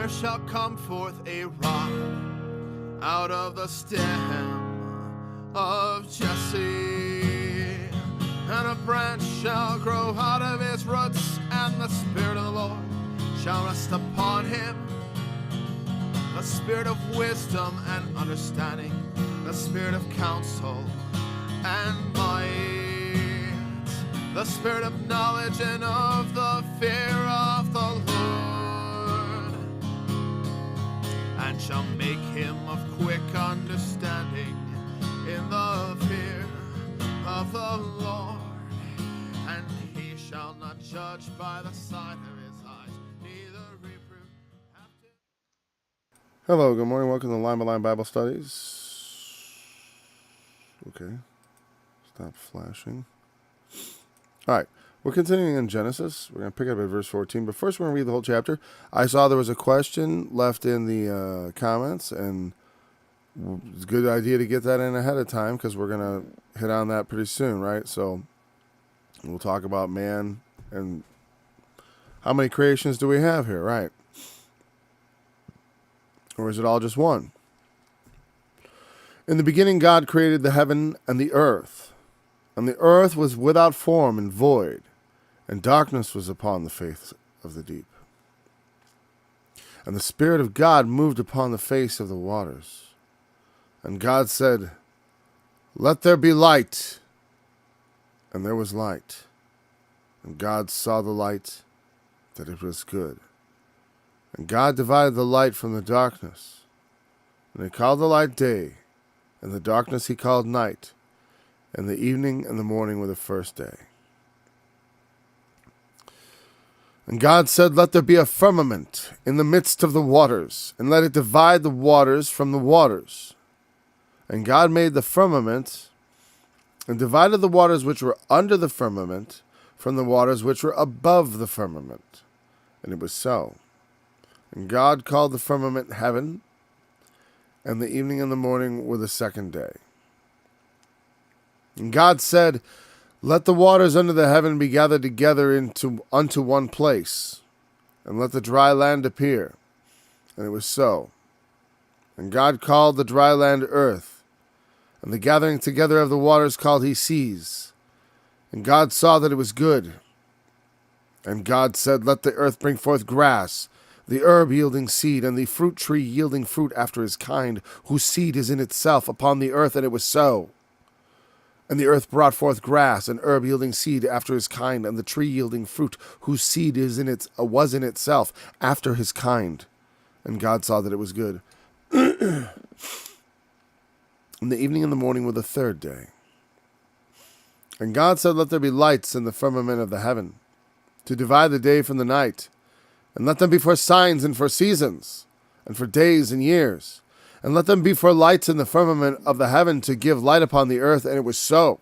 there shall come forth a rod out of the stem of Jesse, and a branch shall grow out of his roots, and the Spirit of the Lord shall rest upon him, the Spirit of wisdom and understanding, the Spirit of counsel and might, the Spirit of knowledge and of the fear of the Lord, and shall make him of quick understanding in the fear of the Lord. And he shall not judge by the sight of his eyes, neither reprove. Hello, good morning. Welcome to Line by Line Bible Studies. Okay, stop flashing. All right, we're continuing in Genesis. We're going to pick up at verse 14, but first we're going to read the whole chapter. I saw there was a question left in the comments, and it's a good idea to get that in ahead of time because we're going to hit on that pretty soon, right? So we'll talk about man and how many creations do we have here, right? Or is it all just one? In the beginning, God created the heaven and the earth was without form and void, and darkness was upon the face of the deep. And the Spirit of God moved upon the face of the waters. And God said, "Let there be light." And there was light. And God saw the light, that it was good. And God divided the light from the darkness. And he called the light day, and the darkness he called night. And the evening and the morning were the first day. And God said, "Let there be a firmament in the midst of the waters, and let it divide the waters from the waters." And God made the firmament, and divided the waters which were under the firmament from the waters which were above the firmament. And it was so. And God called the firmament heaven, and the evening and the morning were the second day. And God said, "Let the waters under the heaven be gathered together unto one place, and let the dry land appear." And it was so. And God called the dry land earth, and the gathering together of the waters called he seas. And God saw that it was good. And God said, "Let the earth bring forth grass, the herb yielding seed, and the fruit tree yielding fruit after his kind, whose seed is in itself upon the earth." And it was so. And the earth brought forth grass, and herb yielding seed after his kind, and the tree yielding fruit, whose seed was in itself after his kind. And God saw that it was good. And the evening and the morning were the third day. And God said, "Let there be lights in the firmament of the heaven, to divide the day from the night, and let them be for signs and for seasons, and for days and years. And let them be for lights in the firmament of the heaven, to give light upon the earth." And it was so.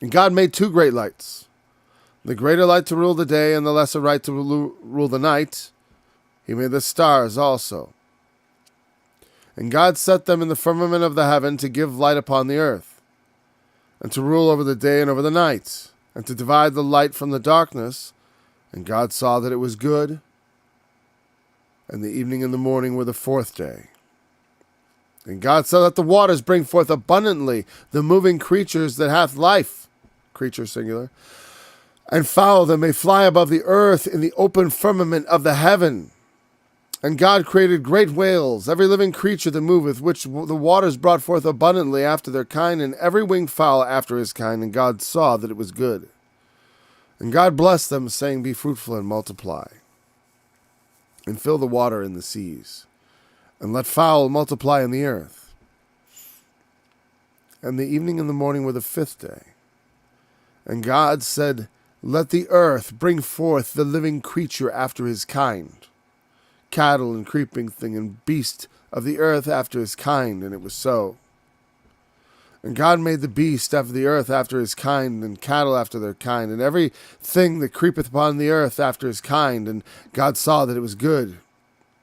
And God made two great lights, the greater light to rule the day, and the lesser light to rule the night. He made the stars also. And God set them in the firmament of the heaven to give light upon the earth, and to rule over the day and over the night, and to divide the light from the darkness. And God saw that it was good. And the evening and the morning were the fourth day. And God said, "Let the waters bring forth abundantly the moving creatures that hath life," creature singular, "and fowl that may fly above the earth in the open firmament of the heaven." And God created great whales, every living creature that moveth, which the waters brought forth abundantly after their kind, and every winged fowl after his kind. And God saw that it was good. And God blessed them, saying, "Be fruitful and multiply, and fill the water in the seas, and let fowl multiply in the earth." And the evening and the morning were the fifth day. And God said, "Let the earth bring forth the living creature after his kind, cattle and creeping thing, and beast of the earth after his kind." And it was so. And God made the beast of the earth after his kind, and cattle after their kind, and every thing that creepeth upon the earth after his kind. And God saw that it was good.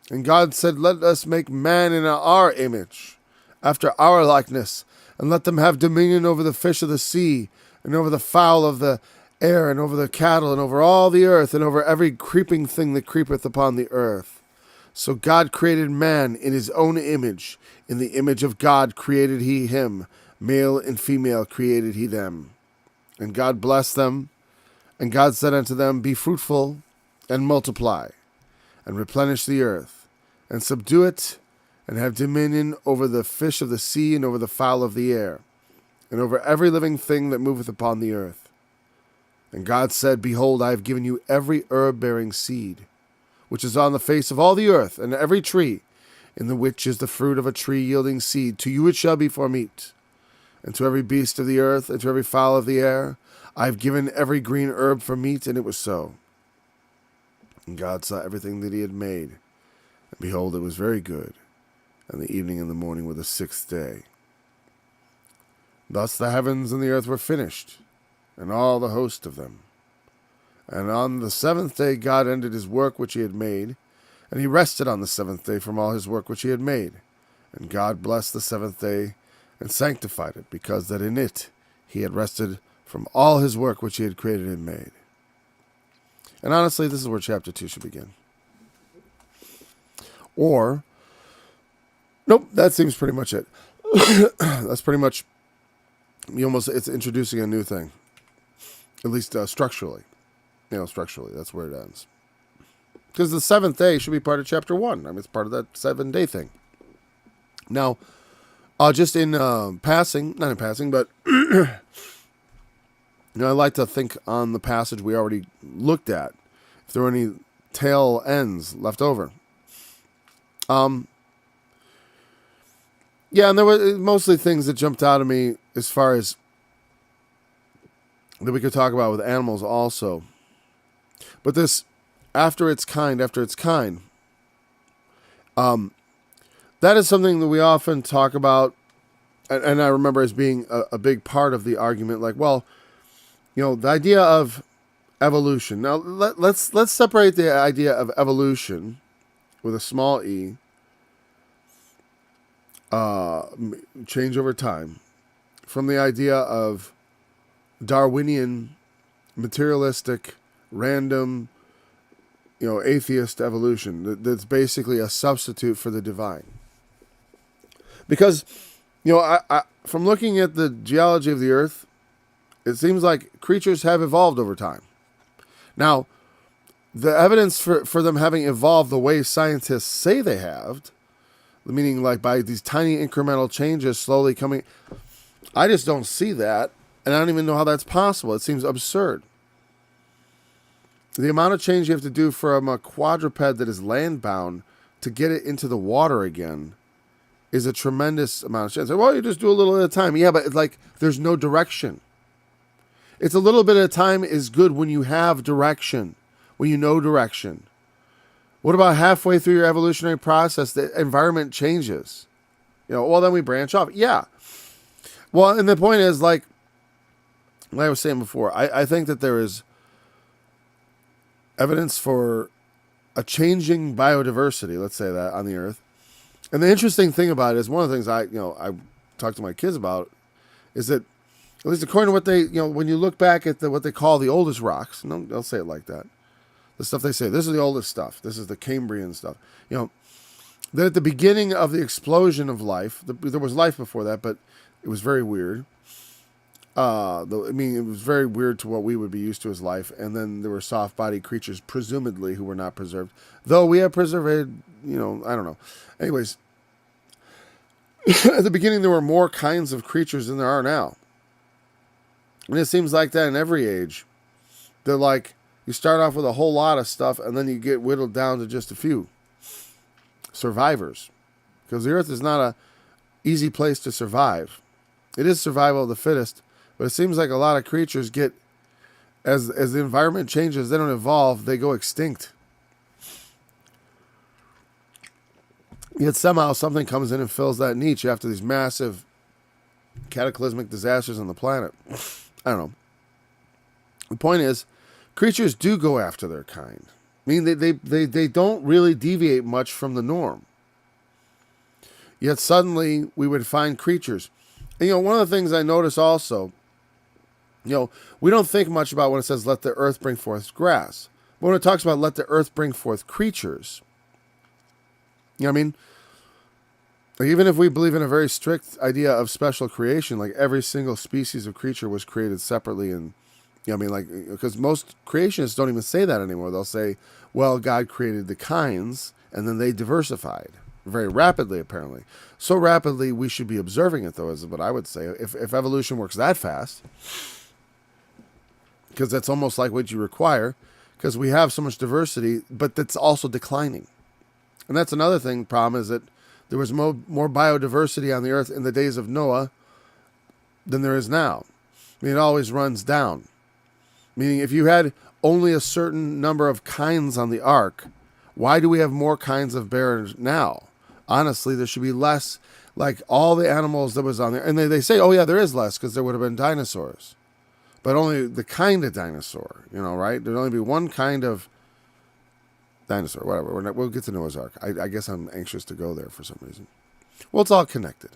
And God said, "Let us make man in our image, after our likeness, and let them have dominion over the fish of the sea, and over the fowl of the air, and over the cattle, and over all the earth, and over every creeping thing that creepeth upon the earth." So God created man in his own image. In the image of God created he him. Male and female created he them. And God blessed them. And God said unto them, Be fruitful, and multiply, and replenish the earth, and subdue it, and have dominion over the fish of the sea, and over the fowl of the air, and over every living thing that moveth upon the earth. And God said, Behold, I have given you every herb-bearing seed, which is on the face of all the earth, and every tree, in the which is the fruit of a tree yielding seed. To you it shall be for meat, and to every beast of the earth, and to every fowl of the air, I have given every green herb for meat, and it was so. And God saw everything that he had made, and behold, it was very good. And the evening and the morning were the sixth day. Thus the heavens and the earth were finished, and all the host of them. And on the seventh day God ended his work which he had made, and he rested on the seventh day from all his work which he had made. And God blessed the seventh day, and sanctified it, because that in it he had rested from all his work which he had created and made. And honestly, this is where chapter 2 should begin. Or, nope, that seems pretty much it. That's pretty much, it's introducing a new thing. At least structurally. Structurally, that's where it ends. Because the seventh day should be part of chapter 1. I mean, it's part of that 7-day thing. Now, just in passing, not in passing, but I like to think on the passage we already looked at, if there were any tail ends left over. And there were mostly things that jumped out at me as far as that we could talk about with animals also. But this, after its kind, that is something that we often talk about, and I remember as being a big part of the argument, like, well, the idea of evolution. Now, let's separate the idea of evolution with a small e, change over time, from the idea of Darwinian, materialistic, random, atheist evolution. That's basically a substitute for the divine. Because, I from looking at the geology of the earth, it seems like creatures have evolved over time. Now, the evidence for them having evolved the way scientists say they have, meaning like by these tiny incremental changes slowly coming, I just don't see that, and I don't even know how that's possible. It seems absurd. The amount of change you have to do from a quadruped that is land-bound to get it into the water again is a tremendous amount of change. Well, you just do a little at a time. Yeah, but it's like there's no direction. It's a little bit at a time is good when you have direction, when you know direction. What about halfway through your evolutionary process, the environment changes? Well, then we branch off. Yeah. Well, and the point is, like I was saying before, I think that there is evidence for a changing biodiversity, let's say that, on the earth. And the interesting thing about it is, one of the things I talk to my kids about is that, at least according to what they, when you look back at what they call the oldest rocks, and they'll say it like that, the stuff they say, this is the oldest stuff, this is the Cambrian stuff, that at the beginning of the explosion of life, there was life before that, but it was very weird. It was very weird to what we would be used to as life, and then there were soft-bodied creatures, presumably, who were not preserved. Though we have preserved, I don't know. Anyways, at the beginning there were more kinds of creatures than there are now. And it seems like that in every age. They're like, you start off with a whole lot of stuff, and then you get whittled down to just a few survivors. Because the earth is not an easy place to survive. It is survival of the fittest, but it seems like a lot of creatures get, as the environment changes, they don't evolve, they go extinct. Yet somehow something comes in and fills that niche after these massive cataclysmic disasters on the planet. I don't know. The point is, creatures do go after their kind. I mean, they don't really deviate much from the norm. Yet suddenly we would find creatures. And, one of the things I notice also, we don't think much about when it says, let the earth bring forth grass. But when it talks about let the earth bring forth creatures, You know what I mean? Like, even if we believe in a very strict idea of special creation, like every single species of creature was created separately, and you know what I mean, like, because most creationists don't even say that anymore. They'll say, well, God created the kinds and then they diversified very rapidly, apparently. So rapidly we should be observing it, though, is what I would say. If evolution works that fast, because that's almost like what you require, because we have so much diversity, but that's also declining. And that's another thing, problem is that there was more biodiversity on the earth in the days of Noah than there is now. I mean, it always runs down. Meaning, if you had only a certain number of kinds on the ark, why do we have more kinds of bears now? Honestly, there should be less, like all the animals that was on there. And they say, oh yeah, there is less because there would have been dinosaurs. But only the kind of dinosaur, right? There'd only be one kind of dinosaur, whatever. We'll get to Noah's Ark. I guess I'm anxious to go there for some reason. Well, it's all connected.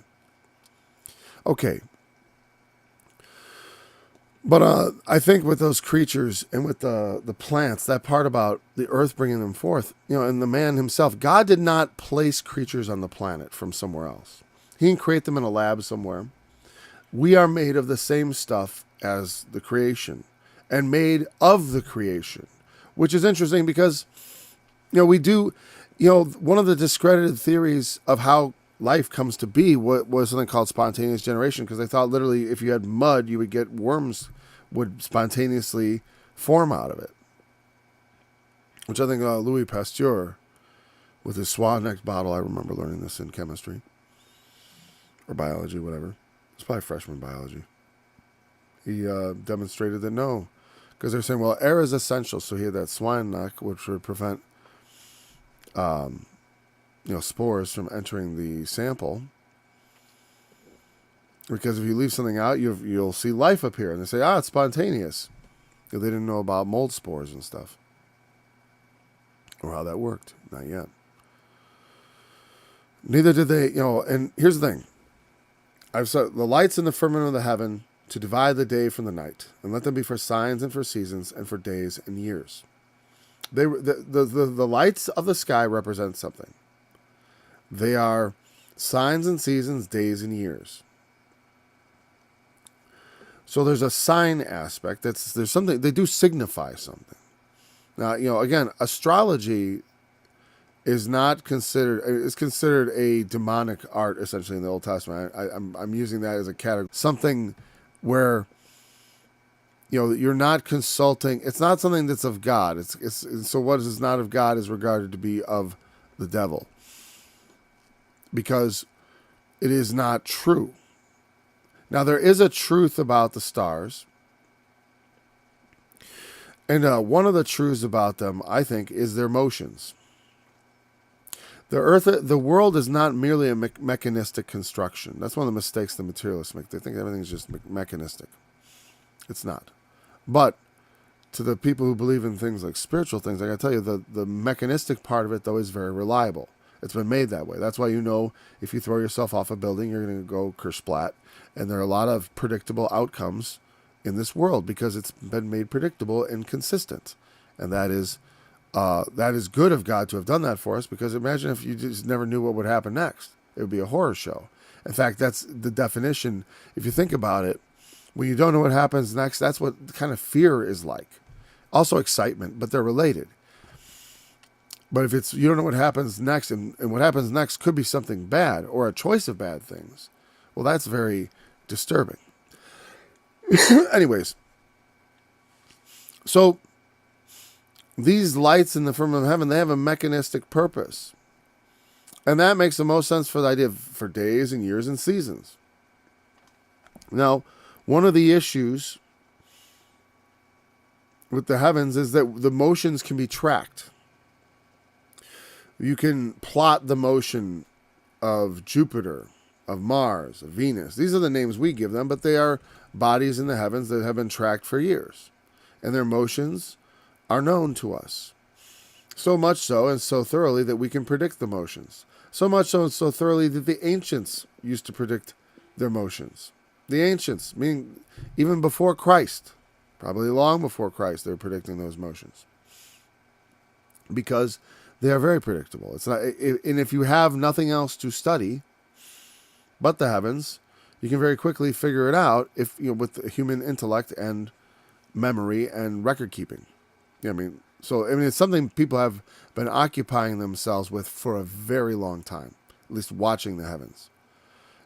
Okay. But I think with those creatures and with the plants, that part about the earth bringing them forth, and the man himself, God did not place creatures on the planet from somewhere else. He didn't create them in a lab somewhere. We are made of the same stuff as the creation and made of the creation, which is interesting because, we do, one of the discredited theories of how life comes to be was something called spontaneous generation, because they thought literally if you had mud, you would get worms would spontaneously form out of it. Which I think Louis Pasteur, with his swan-necked bottle, I remember learning this in chemistry. Or biology, whatever. It's probably freshman biology. He demonstrated that no. Because they're saying, well, air is essential. So he had that swine neck, which would prevent spores from entering the sample. Because if you leave something out, you'll see life appear. And they say, it's spontaneous. Because they didn't know about mold spores and stuff. Or how that worked. Not yet. Neither did they, and here's the thing. I've said the lights in the firmament of the heaven to divide the day from the night, and let them be for signs and for seasons and for days and years. The lights of the sky represent something. They are signs and seasons, days and years. So there's a sign aspect. There's something, they do signify something. Now, again, astrology is not considered, it's considered a demonic art, essentially, in the Old Testament. I'm using that as a category. Something where, you're not consulting, it's not something that's of God. So what is not of God is regarded to be of the devil. Because it is not true. Now, there is a truth about the stars. And one of the truths about them, I think, is their motions. The world is not merely a mechanistic construction. That's one of the mistakes the materialists make. They think everything's just mechanistic. It's not. But to the people who believe in things like spiritual things, I got to tell you, the mechanistic part of it, though, is very reliable. It's been made that way. That's why if you throw yourself off a building, you're going to go kersplat. And there are a lot of predictable outcomes in this world because it's been made predictable and consistent. And that is good of God to have done that for us, because imagine if you just never knew what would happen next. It would be a horror show. In fact, that's the definition. If you think about it, when you don't know what happens next, that's what kind of fear is like. Also excitement, but they're related. But if you don't know what happens next, and what happens next could be something bad or a choice of bad things, well, that's very disturbing. Anyways, so these lights in the firmament of heaven, they have a mechanistic purpose. And that makes the most sense for the idea for days and years and seasons. Now, one of the issues with the heavens is that the motions can be tracked. You can plot the motion of Jupiter, of Mars, of Venus. These are the names we give them, but they are bodies in the heavens that have been tracked for years. And their motions are known to us. So much so and so thoroughly that we can predict the motions. So much so and so thoroughly that the ancients used to predict their motions. The ancients, meaning even before Christ, probably long before Christ, they were predicting those motions. Because They are very predictable. It's not, and if you have nothing else to study but the heavens, you can very quickly figure it out if with human intellect and memory and record keeping. It's something people have been occupying themselves with for a very long time, at least watching the heavens.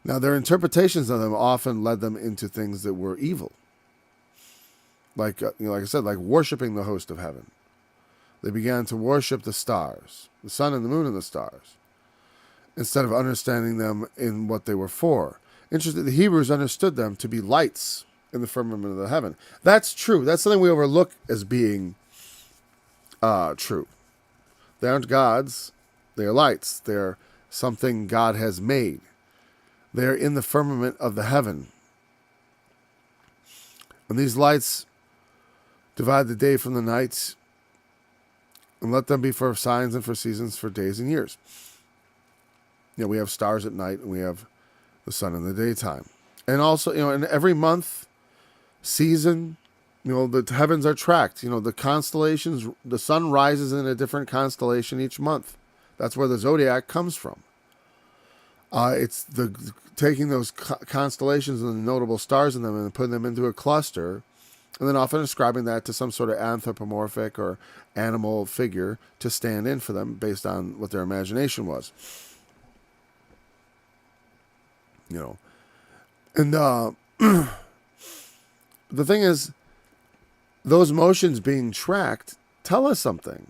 Now, their interpretations of them often led them into things that were evil, like I said, like worshiping the host of heaven. They began to worship the stars, the sun and the moon and the stars, instead of understanding them in what they were for. Interesting, the Hebrews understood them to be lights in the firmament of the heaven. That's true. That's something we overlook as being true. They aren't gods. They are lights. They're something God has made. They are in the firmament of the heaven. And these lights divide the day from the night, and let them be for signs and for seasons, for days and years. We have stars at night, and we have the sun in the daytime. And also, in every month, season, the heavens are tracked. The constellations, the sun rises in a different constellation each month. That's where the zodiac comes from. It's taking those constellations and the notable stars in them and putting them into a cluster, and then often ascribing that to some sort of anthropomorphic or animal figure to stand in for them based on what their imagination was. And the thing is, those motions being tracked tell us something.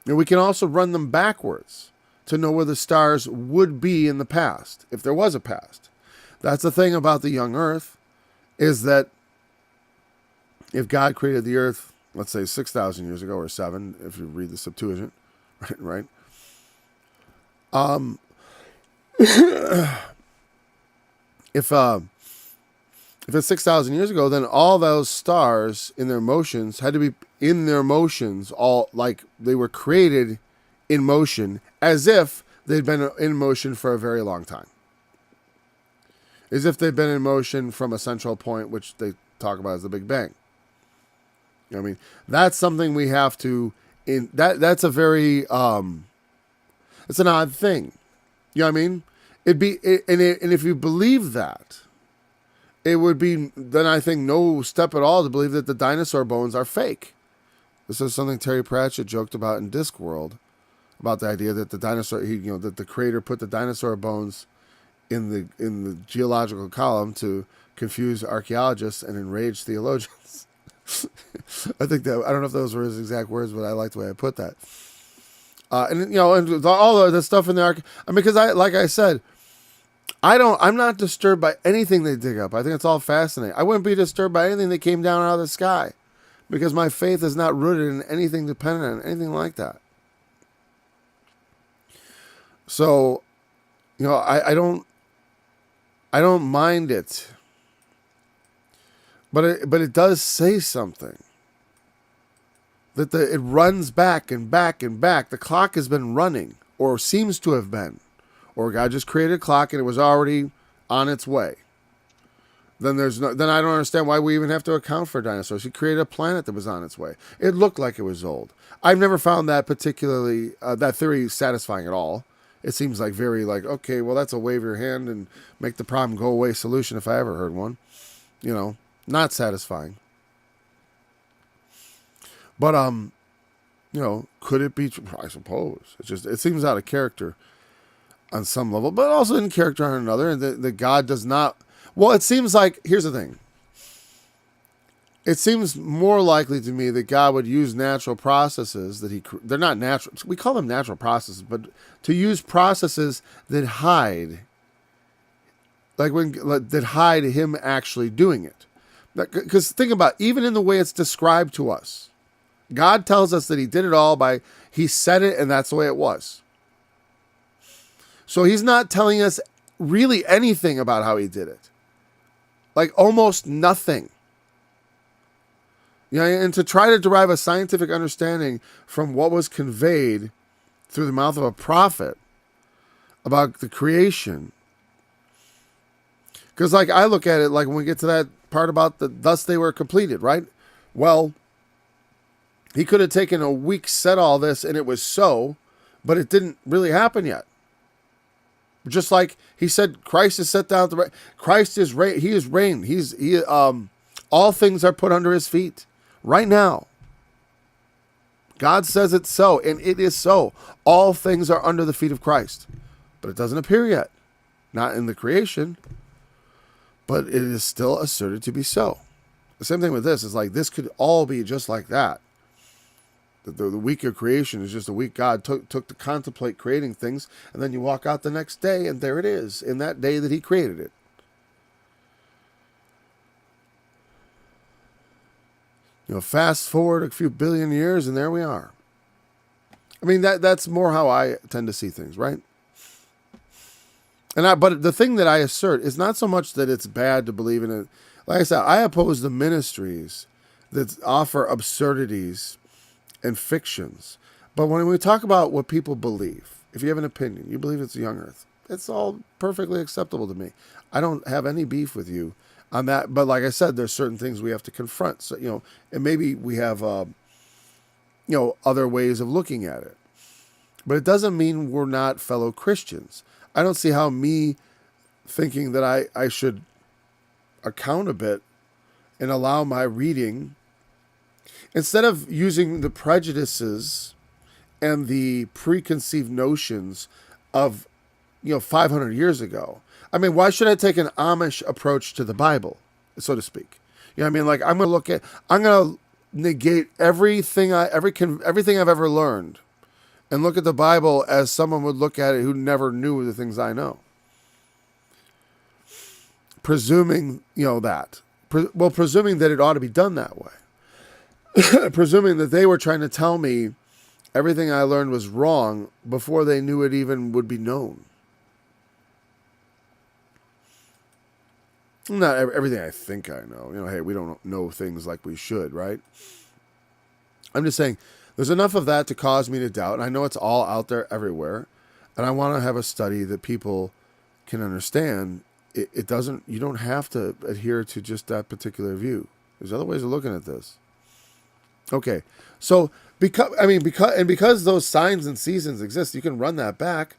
We can also run them backwards to know where the stars would be in the past, if there was a past. That's the thing about the young earth, is that if God created the earth, let's say 6,000 years ago, or 7, if you read the Septuagint, right? If it's 6,000 years ago, then all those stars in their motions had to be in their motions, all like they were created in motion, as if they'd been in motion for a very long time. As if they'd been in motion from a central point, which they talk about as the Big Bang. That's something we have to, that's a very, it's an odd thing. And if you believe that, it would be, then I think, no step at all to believe that the dinosaur bones are fake. This is something Terry Pratchett joked about in Discworld, about the idea that the dinosaur, that the creator put the dinosaur bones in the geological column to confuse archaeologists and enrage theologians. I think that, I don't know if those were his exact words, but I like the way I put that. And all the stuff in there, because like I said, I'm not disturbed by anything they dig up. I think it's all fascinating. I wouldn't be disturbed by anything that came down out of the sky, because my faith is not rooted in anything dependent on anything like that. So, I don't mind it, but it does say something. That it runs back and back and back. The clock has been running, or seems to have been. Or God just created a clock and it was already on its way. Then I don't understand why we even have to account for dinosaurs. He created a planet that was on its way. It looked like it was old. I've never found that particularly, that theory satisfying at all. It seems like very okay, well, that's a wave your hand and make the problem go away solution if I ever heard one. Not satisfying. But, could it be? I suppose. It seems out of character on some level, but also in character on another, and that God does not. Well, it seems like, here's the thing. It seems more likely to me that God would use natural processes they're not natural. We call them natural processes, but to use processes that hide, that hide him actually doing it. Because think about, even in the way it's described to us, God tells us that he did it all he said it and that's the way it was. So he's not telling us really anything about how he did it. Almost nothing. And to try to derive a scientific understanding from what was conveyed through the mouth of a prophet about the creation. Because I look at it when we get to that part about thus they were completed, right? Well, He could have taken a week, said all this, and it was so, but it didn't really happen yet. Just like he said, Christ is set down. Christ is he is reigned. All things are put under his feet right now. God says it's so, and it is so. All things are under the feet of Christ, but it doesn't appear yet. Not in the creation, but it is still asserted to be so. The same thing with this. It's like this could all be just like that. The week of creation is just a week God took to contemplate creating things, and then you walk out the next day, and there it is, in that day that he created it. Fast forward a few billion years, and there we are. I mean, that's more how I tend to see things, right? But the thing that I assert is not so much that it's bad to believe in it. Like I said, I oppose the ministries that offer absurdities and fictions. But when we talk about what people believe, if you have an opinion, you believe it's a young earth, it's all perfectly acceptable to me. I don't have any beef with you on that. But like I said, there's certain things we have to confront. So, and maybe we have, other ways of looking at it. But it doesn't mean we're not fellow Christians. I don't see how me thinking that I should account a bit and allow my reading, instead of using the prejudices and the preconceived notions of, 500 years ago. I mean, why should I take an Amish approach to the Bible, so to speak? Like I'm going to negate everything I've ever learned and look at the Bible as someone would look at it who never knew the things I know. Presuming, presuming that it ought to be done that way. Presuming that they were trying to tell me everything I learned was wrong before they knew it even would be known. Not everything I think I know. Hey, we don't know things like we should, right? I'm just saying there's enough of that to cause me to doubt. And I know it's all out there everywhere. And I want to have a study that people can understand. You don't have to adhere to just that particular view. There's other ways of looking at this. Okay. So because those signs and seasons exist, you can run that back.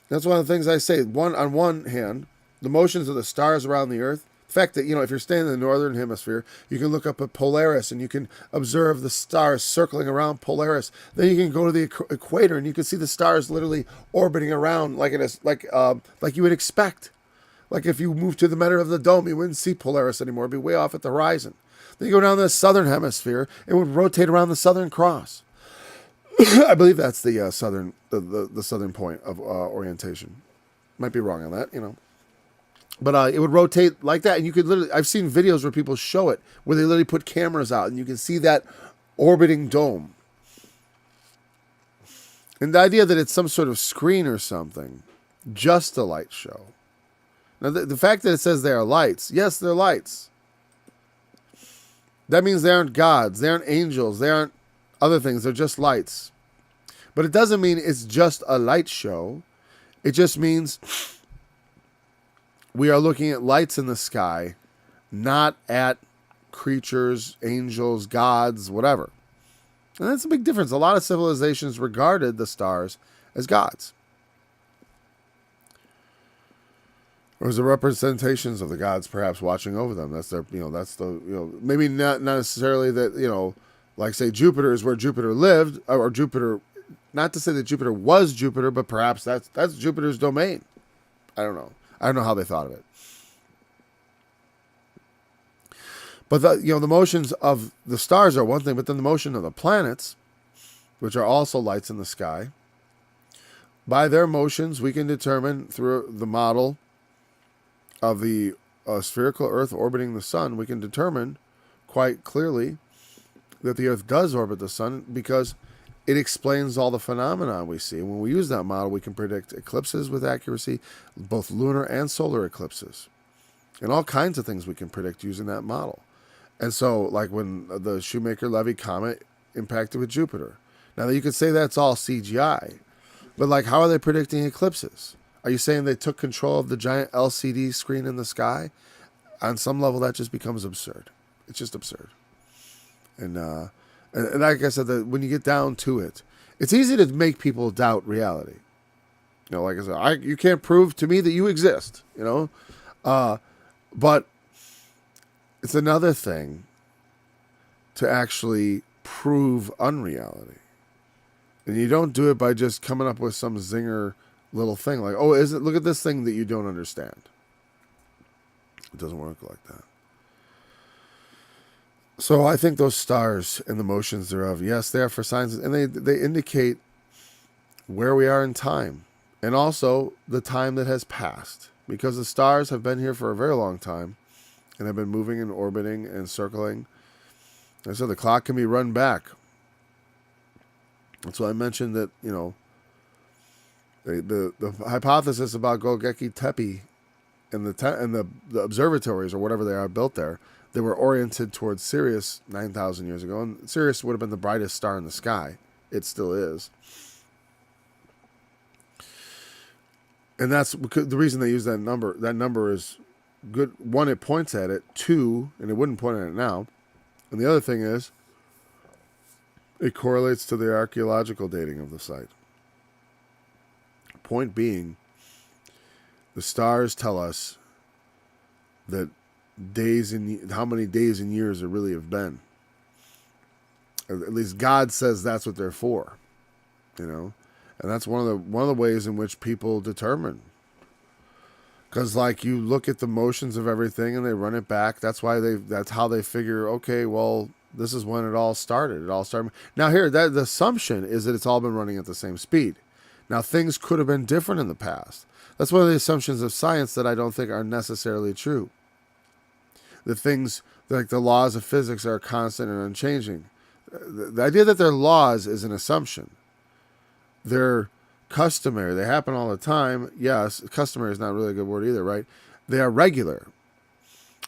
That's one of the things I say. On one hand, the motions of the stars around the earth. The fact that, if you're staying in the northern hemisphere, you can look up at Polaris and you can observe the stars circling around Polaris. Then you can go to the equator and you can see the stars literally orbiting around like you would expect. Like if you move to the center of the dome, you wouldn't see Polaris anymore. It'd be way off at the horizon. Then you go down to the southern hemisphere, it would rotate around the Southern Cross. I believe that's the southern point of orientation. Might be wrong on that, But it would rotate like that, and you could I've seen videos where people show it, where they literally put cameras out, and you can see that orbiting dome. And the idea that it's some sort of screen or something, just a light show. Now, the fact that it says they are lights, yes, they're lights. That means they aren't gods, they aren't angels, they aren't other things, they're just lights. But it doesn't mean it's just a light show. It just means we are looking at lights in the sky, not at creatures, angels, gods, whatever. And that's a big difference. A lot of civilizations regarded the stars as gods. Or as the representations of the gods perhaps watching over them. That's their, maybe not necessarily that, like say Jupiter is where Jupiter lived, or Jupiter, not to say that Jupiter was Jupiter, but perhaps that's Jupiter's domain. I don't know. I don't know how they thought of it. But the motions of the stars are one thing, but then the motion of the planets, which are also lights in the sky, by their motions we can determine through the model of the spherical Earth orbiting the sun, we can determine quite clearly that the Earth does orbit the sun because it explains all the phenomena we see. When we use that model, we can predict eclipses with accuracy, both lunar and solar eclipses. And all kinds of things we can predict using that model. And so, like when the Shoemaker-Levy comet impacted with Jupiter. Now, you could say that's all CGI, but like, how are they predicting eclipses? Are you saying they took control of the giant LCD screen in the sky? On some level, that just becomes absurd. It's just absurd. And And like I said, that when you get down to it, it's easy to make people doubt reality. Like I said, you can't prove to me that you exist. But it's another thing to actually prove unreality. And you don't do it by just coming up with some zinger little thing like, oh, look at this thing that you don't understand. It doesn't work like that. So I think those stars and the motions thereof, yes, they are for signs, and they indicate where we are in time, and also the time that has passed, because the stars have been here for a very long time, and have been moving and orbiting and circling. And so the clock can be run back. That's why I mentioned that, the hypothesis about Göbekli Tepe and the observatories or whatever they are built there, they were oriented towards Sirius 9,000 years ago, and Sirius would have been the brightest star in the sky. It still is. And that's the reason they use that number. That number is good. One, it points at it. Two, and it wouldn't point at it now. And the other thing is, it correlates to the archaeological dating of the site. Point being, the stars tell us that how many days and years there really have been. At least God says that's what they're for, and that's one of the ways in which people determine. Because you look at the motions of everything and they run it back. That's how they figure. Okay, well, this is when it all started. It all started. Now here, the assumption is that it's all been running at the same speed. Now things could have been different in the past. That's one of the assumptions of science that I don't think are necessarily true. The things like the laws of physics are constant and unchanging. The idea that they're laws is an assumption. They're customary. They happen all the time. Yes, customary is not really a good word either, right? They are regular.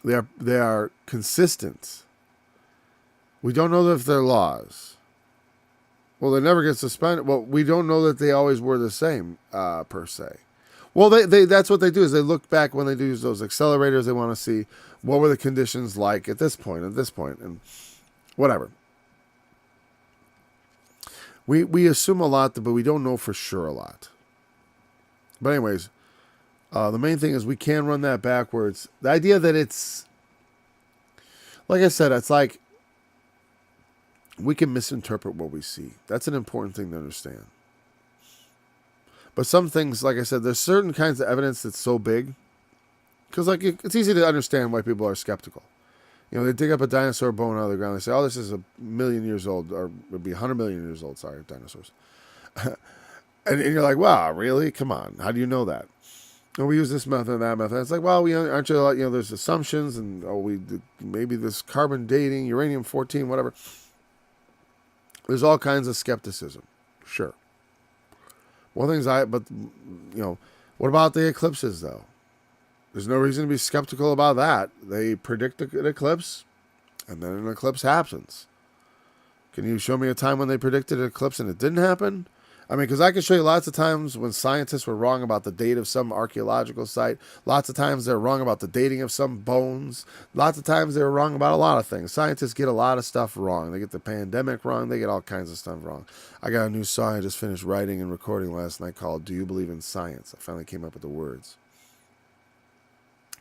They are consistent. We don't know if they're laws. Well, they never get suspended. Well, we don't know that they always were the same, per se. Well, that's what they do is they look back when they do use those accelerators. They want to see what were the conditions like at this point, and whatever. We assume a lot, but we don't know for sure a lot. But anyways, the main thing is we can run that backwards. The idea that it's, like I said, it's like we can misinterpret what we see. That's an important thing to understand. But some things, like I said, there's certain kinds of evidence that's so big. Because it's easy to understand why people are skeptical. They dig up a dinosaur bone out of the ground. They say, oh, this is 1,000,000 years old. Or it would be 100 million years old. Sorry, dinosaurs. and you're like, wow, really? Come on. How do you know that? And we use this method and that method. It's like, well, aren't you, there's assumptions. And, maybe this carbon dating, uranium-14, whatever. There's all kinds of skepticism. Sure. What about the eclipses, though? There's no reason to be skeptical about that. They predict an eclipse, and then an eclipse happens. Can you show me a time when they predicted an eclipse and it didn't happen? Because I can show you lots of times when scientists were wrong about the date of some archaeological site. Lots of times they're wrong about the dating of some bones. Lots of times they're wrong about a lot of things. Scientists get a lot of stuff wrong. They get the pandemic wrong. They get all kinds of stuff wrong. I got a new song I just finished writing and recording last night called Do You Believe in Science? I finally came up with the words.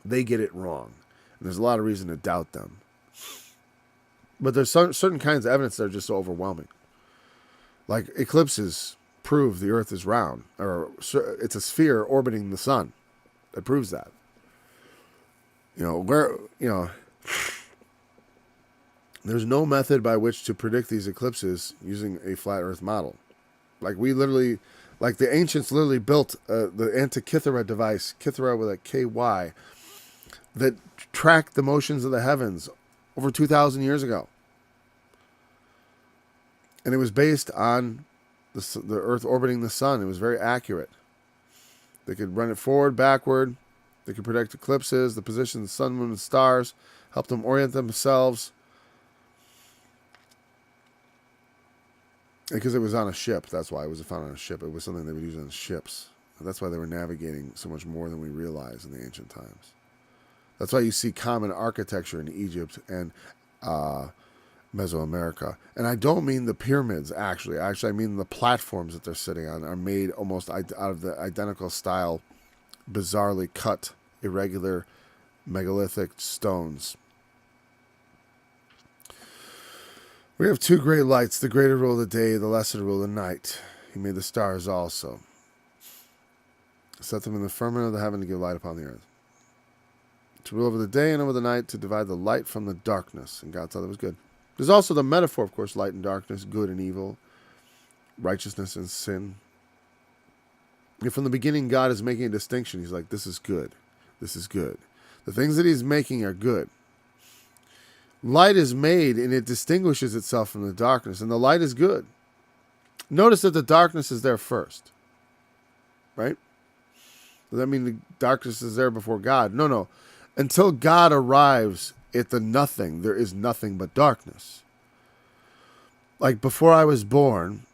They get it wrong. And there's a lot of reason to doubt them. But there's certain kinds of evidence that are just so overwhelming. Like eclipses prove the Earth is round, or it's a sphere orbiting the sun. It proves that. There's no method by which to predict these eclipses using a flat Earth model. The ancients literally built the Antikythera device, Kythera with a KY, that tracked the motions of the heavens over 2,000 years ago. And it was based on the Earth orbiting the sun. It was very accurate. They could run it forward, backward. They could predict eclipses, the position of the sun, moon, and stars, help them orient themselves. Because it was on a ship. That's why it was found on a ship. It was something they would use on ships. And that's why they were navigating so much more than we realize in the ancient times. That's why you see common architecture in Egypt and Mesoamerica. And I don't mean the pyramids, actually. Actually, I mean the platforms that they're sitting on are made almost out of the identical style, bizarrely cut, irregular, megalithic stones. We have two great lights, the greater rule of the day, the lesser rule of the night. He made the stars also. Set them in the firmament of the heaven to give light upon the earth. To rule over the day and over the night, to divide the light from the darkness. And God thought that was good. There's also the metaphor, of course, light and darkness, good and evil, righteousness and sin. And from the beginning, God is making a distinction. He's like, this is good. This is good. The things that he's making are good. Light is made and it distinguishes itself from the darkness, and the light is good. Notice that the darkness is there first. Right? Does that mean the darkness is there before God? No. Until God arrives at the nothing, there is nothing but darkness. Like before I was born,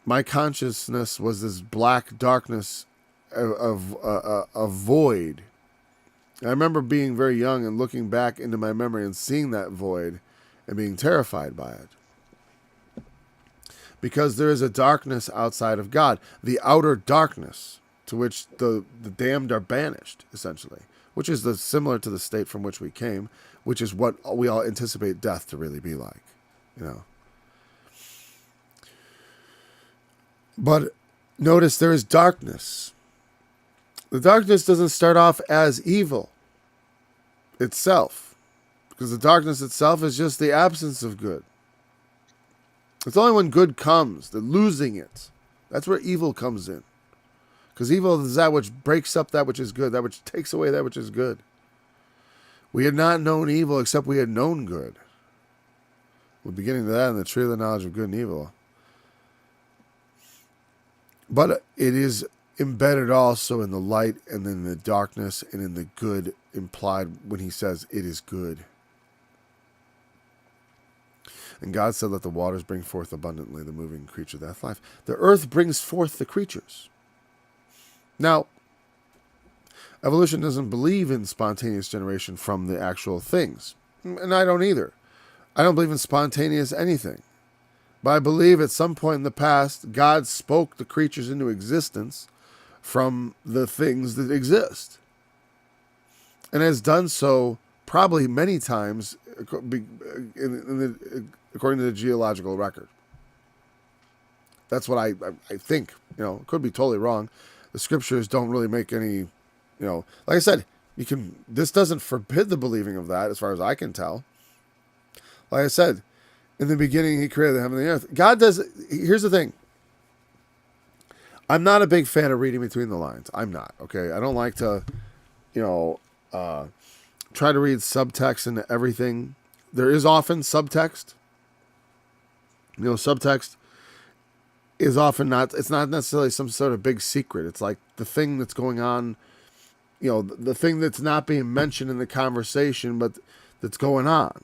my consciousness was this black darkness of a void. I remember being very young and looking back into my memory and seeing that void and being terrified by it. Because there is a darkness outside of God, the outer darkness to which the damned are banished, essentially, which is similar to the state from which we came, which is what we all anticipate death to really be like, But notice there is darkness. The darkness doesn't start off as evil itself, because the darkness itself is just the absence of good. It's only when good comes, the losing it, that's where evil comes in. Because evil is that which breaks up that which is good, that which takes away that which is good. We had not known evil except we had known good. We're beginning to that in the tree of the knowledge of good and evil. But it is embedded also in the light and in the darkness and in the good implied when he says it is good. And God said, let the waters bring forth abundantly the moving creature that hath life. The earth brings forth the creatures. Now, evolution doesn't believe in spontaneous generation from the actual things. And I don't either. I don't believe in spontaneous anything. But I believe at some point in the past, God spoke the creatures into existence from the things that exist. And has done so probably many times according to the geological record. That's what I think. Could be totally wrong. The scriptures don't really make any, like I said, this doesn't forbid the believing of that as far as I can tell. Like I said, in the beginning, he created the heaven and the earth. God does, here's the thing. I'm not a big fan of reading between the lines. I'm not, okay? I don't like to, try to read subtext into everything. There is often subtext. Subtext is often it's not necessarily some sort of big secret. It's like the thing that's going on, the thing that's not being mentioned in the conversation, but that's going on.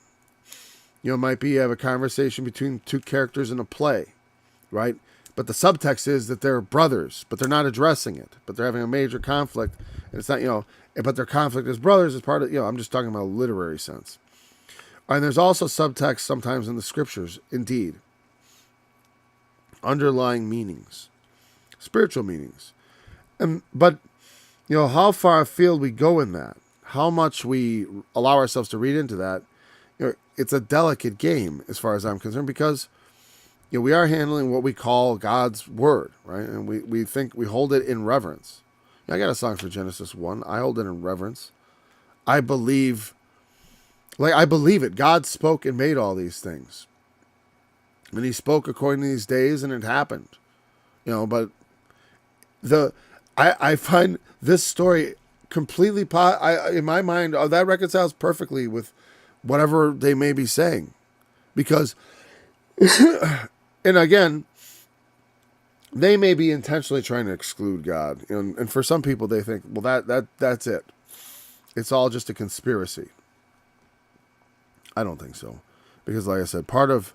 It might be you have a conversation between two characters in a play, right? But the subtext is that they're brothers, but they're not addressing it, but they're having a major conflict. And it's not, but their conflict as brothers is part of, I'm just talking about a literary sense. And there's also subtext sometimes in the scriptures, indeed. Underlying meanings, spiritual meanings. But how far afield we go in that, how much we allow ourselves to read into that, it's a delicate game as far as I'm concerned, because we are handling what we call God's word, right? And we hold it in reverence. I got a song for Genesis 1. I hold it in reverence. I believe it. God spoke and made all these things. And he spoke according to these days, and it happened. But I find this story completely, in my mind, that reconciles perfectly with whatever they may be saying. Because, and again, they may be intentionally trying to exclude God. And for some people, they think, well, that's it. It's all just a conspiracy. I don't think so. Because like I said, part of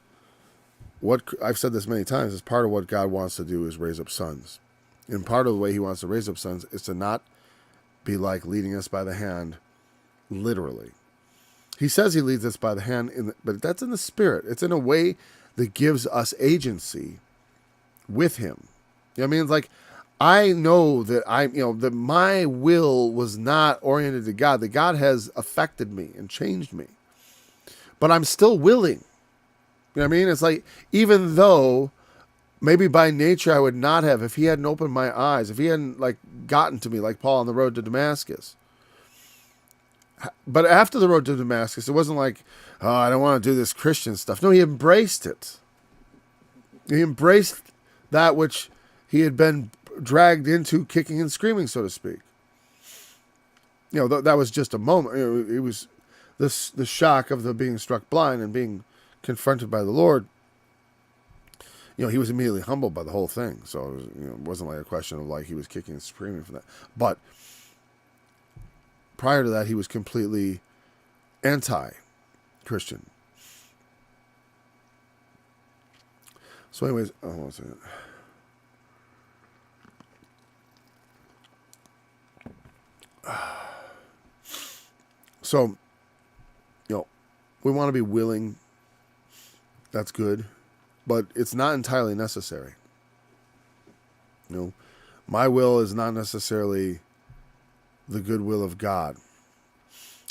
what, I've said this many times, is part of what God wants to do is raise up sons. And part of the way he wants to raise up sons is to not be like leading us by the hand, literally. He says he leads us by the hand, but that's in the Spirit. It's in a way that gives us agency with him. You know what I mean? It's like, I know that that my will was not oriented to God, that God has affected me and changed me. But I'm still willing. You know what I mean? It's like, even though maybe by nature I would not have, if he hadn't opened my eyes, if he hadn't like gotten to me like Paul on the road to Damascus. But after the road to Damascus, it wasn't like, oh, I don't want to do this Christian stuff. No, he embraced it. He embraced that which he had been dragged into, kicking and screaming, so to speak. That was just a moment. It was the shock of the being struck blind and being confronted by the Lord. He was immediately humbled by the whole thing. So it wasn't like a question of like he was kicking and screaming for that. But prior to that, he was completely anti-Christian. So anyways, one second. So, we want to be willing. That's good. But it's not entirely necessary. My will is not necessarily the good will of God.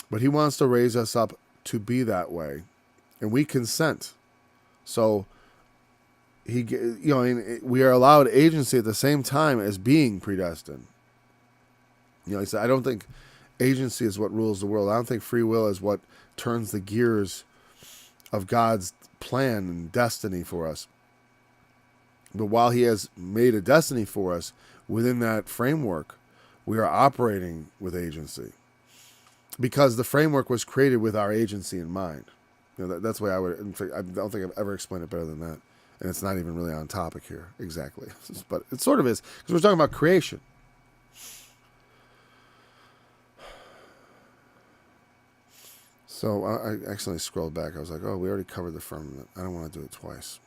But he wants to raise us up to be that way. And we consent. So, we are allowed agency at the same time as being predestined. He said, I don't think agency is what rules the world. I don't think free will is what turns the gears of God's plan and destiny for us. But while he has made a destiny for us, within that framework, we are operating with agency. Because the framework was created with our agency in mind. That's the way I don't think I've ever explained it better than that. And it's not even really on topic here, exactly. But it sort of is, because we're talking about creation. So I accidentally scrolled back. I was like, oh, we already covered the firmament. I don't want to do it twice.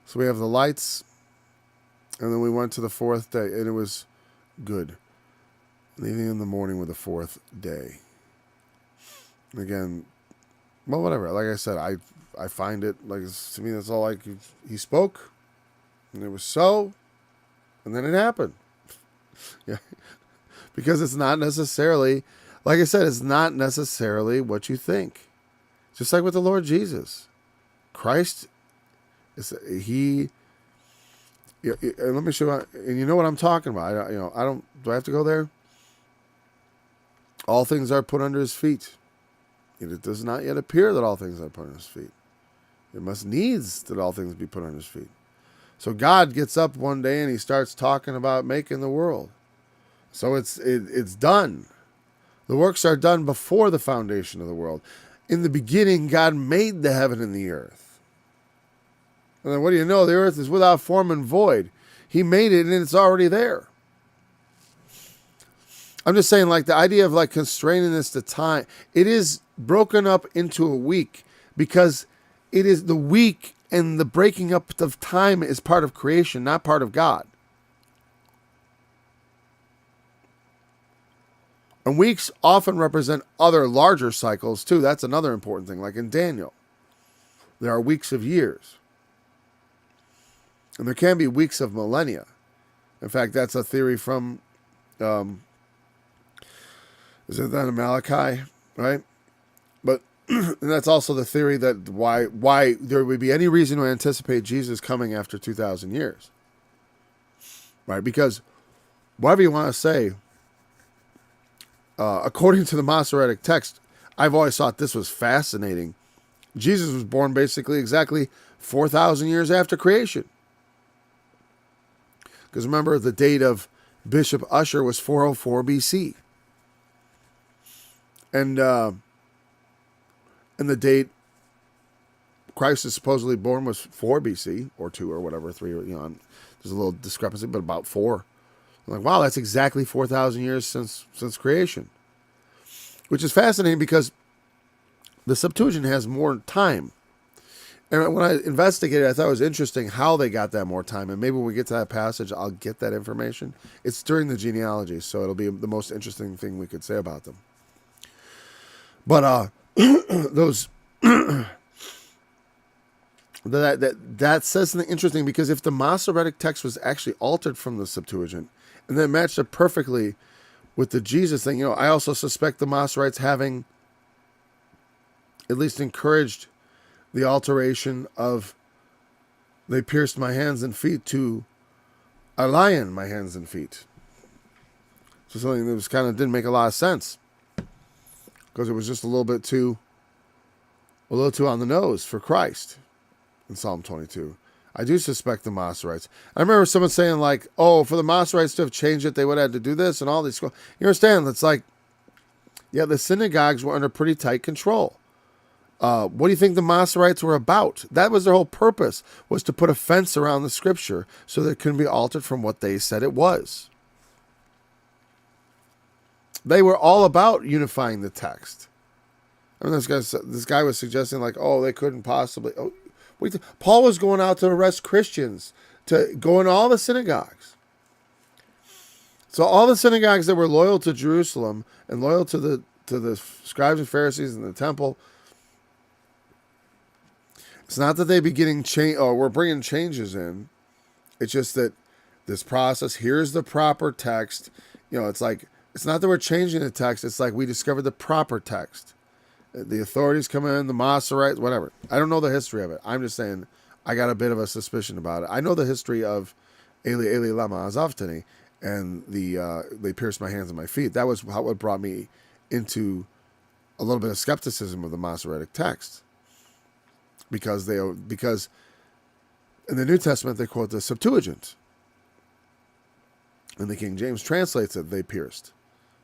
So we have the lights, and then we went to the fourth day, and it was good. Leaving in the morning with the fourth day. Again, well, whatever. Like I said, I find it, like, to me, that's all like, he spoke, and it was so, and then it happened. Yeah. Because it's not necessarily, like I said, it's not necessarily what you think. Just like with the Lord Jesus. Christ, and let me show you, and you know what I'm talking about. Do I have to go there? All things are put under his feet. It does not yet appear that all things are put under his feet. It must needs that all things be put under his feet. So God gets up one day and he starts talking about making the world. So it's done. The works are done before the foundation of the world. In the beginning, God made the heaven and the earth. And then what do you know? The earth is without form and void. He made it and it's already there. I'm just saying, like, the idea of like constraining this to time, it is broken up into a week because it is the week, and the breaking up of time is part of creation, not part of God. And weeks often represent other larger cycles too. That's another important thing. Like in Daniel, there are weeks of years. And there can be weeks of millennia. In fact, that's a theory from, is it that in Malachi, right? But and that's also the theory that why there would be any reason to anticipate Jesus coming after 2,000 years. Right? Because whatever you want to say, according to the Masoretic text, I've always thought this was fascinating. Jesus was born basically exactly 4,000 years after creation. Because remember, the date of Bishop Ussher was 404 BC. And the date Christ is supposedly born was 4 BC, or 2, or whatever, 3, there's a little discrepancy, but about 4. I'm like, wow, that's exactly 4,000 years since creation. Which is fascinating because the Septuagint has more time. And when I investigated, I thought it was interesting how they got that more time. And maybe when we get to that passage, I'll get that information. It's during the genealogy, so it'll be the most interesting thing we could say about them. But those that says something interesting, because if the Masoretic text was actually altered from the Septuagint and then matched up perfectly with the Jesus thing, I also suspect the Masoretes having at least encouraged the alteration of "they pierced my hands and feet" to "a lion my hands and feet." So something that was kind of didn't make a lot of sense, because it was just a little too on the nose for Christ in Psalm 22. I do suspect the Masoretes. I remember someone saying, like, oh, for the Masoretes to have changed it, they would have had to do this and all these. You understand? It's like, yeah, the synagogues were under pretty tight control. What do you think the Masoretes were about? That was their whole purpose, was to put a fence around the scripture so that it couldn't be altered from what they said it was. They were all about unifying the text. I mean, this guy was suggesting, like, oh, they couldn't possibly. Oh, Paul was going out to arrest Christians, to go in all the synagogues. So all the synagogues that were loyal to Jerusalem and loyal to the scribes and Pharisees in the temple, it's not that they be getting change, or we're bringing changes in. It's just that this process, here's the proper text. It's like, it's not that we're changing the text. It's like we discovered the proper text. The authorities come in, the Masoretes, whatever. I don't know the history of it. I'm just saying I got a bit of a suspicion about it. I know the history of Eli Eli lama azavtani and they pierced my hands and my feet. That was what brought me into a little bit of skepticism of the Masoretic text, because in the New Testament they quote the Septuagint, and the King James translates it, "they pierced,"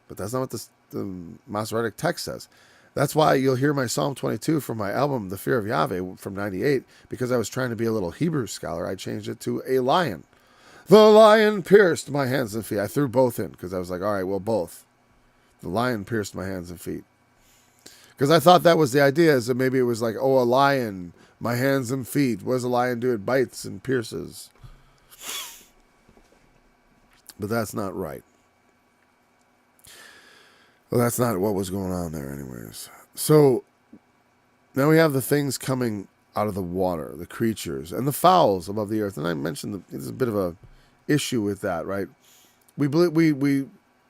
but that's not what the Masoretic text says. That's why you'll hear my Psalm 22 from my album, The Fear of Yahweh, from 98, because I was trying to be a little Hebrew scholar. I changed it to "a lion. The lion pierced my hands and feet." I threw both in, because I was like, all right, well, both. The lion pierced my hands and feet. Because I thought that was the idea, is that maybe it was like, oh, a lion, my hands and feet. What does a lion do? It bites and pierces. But that's not right. Well, that's not what was going on there anyways. So now we have the things coming out of the water, the creatures, and the fowls above the earth. And I mentioned there's a bit of a issue with that, right? We believe, we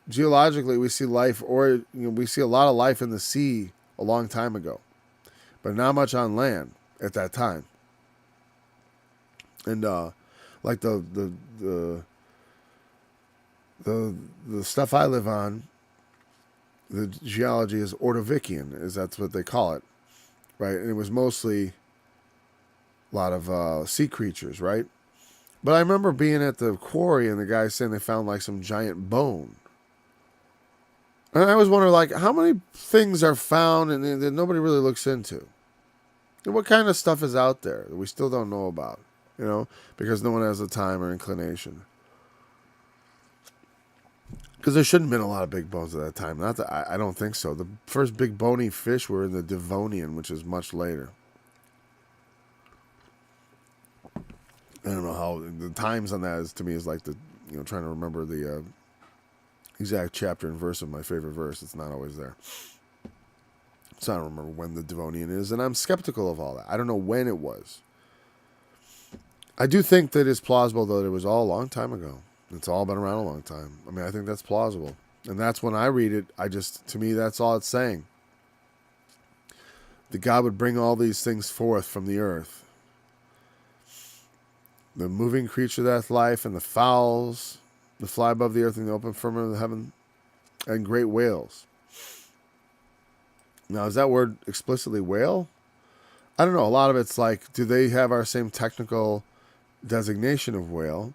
geologically, we see life, or we see a lot of life in the sea a long time ago, but not much on land at that time. And like the stuff I live on, the geology is Ordovician, that's what they call it, right? And it was mostly a lot of sea creatures, right? But I remember being at the quarry and the guy saying they found like some giant bone. And I was wondering, like, how many things are found and that nobody really looks into? And what kind of stuff is out there that we still don't know about, because no one has the time or inclination. Because there shouldn't have been a lot of big bones at that time. Not that I don't think so. The first big bony fish were in the Devonian, which is much later. I don't know how the times on that is, to me, is like trying to remember the exact chapter and verse of my favorite verse. It's not always there. So I don't remember when the Devonian is, and I'm skeptical of all that. I don't know when it was. I do think that it's plausible, though, that it was all a long time ago. It's all been around a long time. I mean, I think that's plausible. And that's when I read it, to me, that's all it's saying. That God would bring all these things forth from the earth. The moving creature that hath life, and the fowls that fly above the earth in the open firmament of the heaven, and great whales. Now, is that word explicitly whale? I don't know. A lot of it's like, do they have our same technical designation of whale?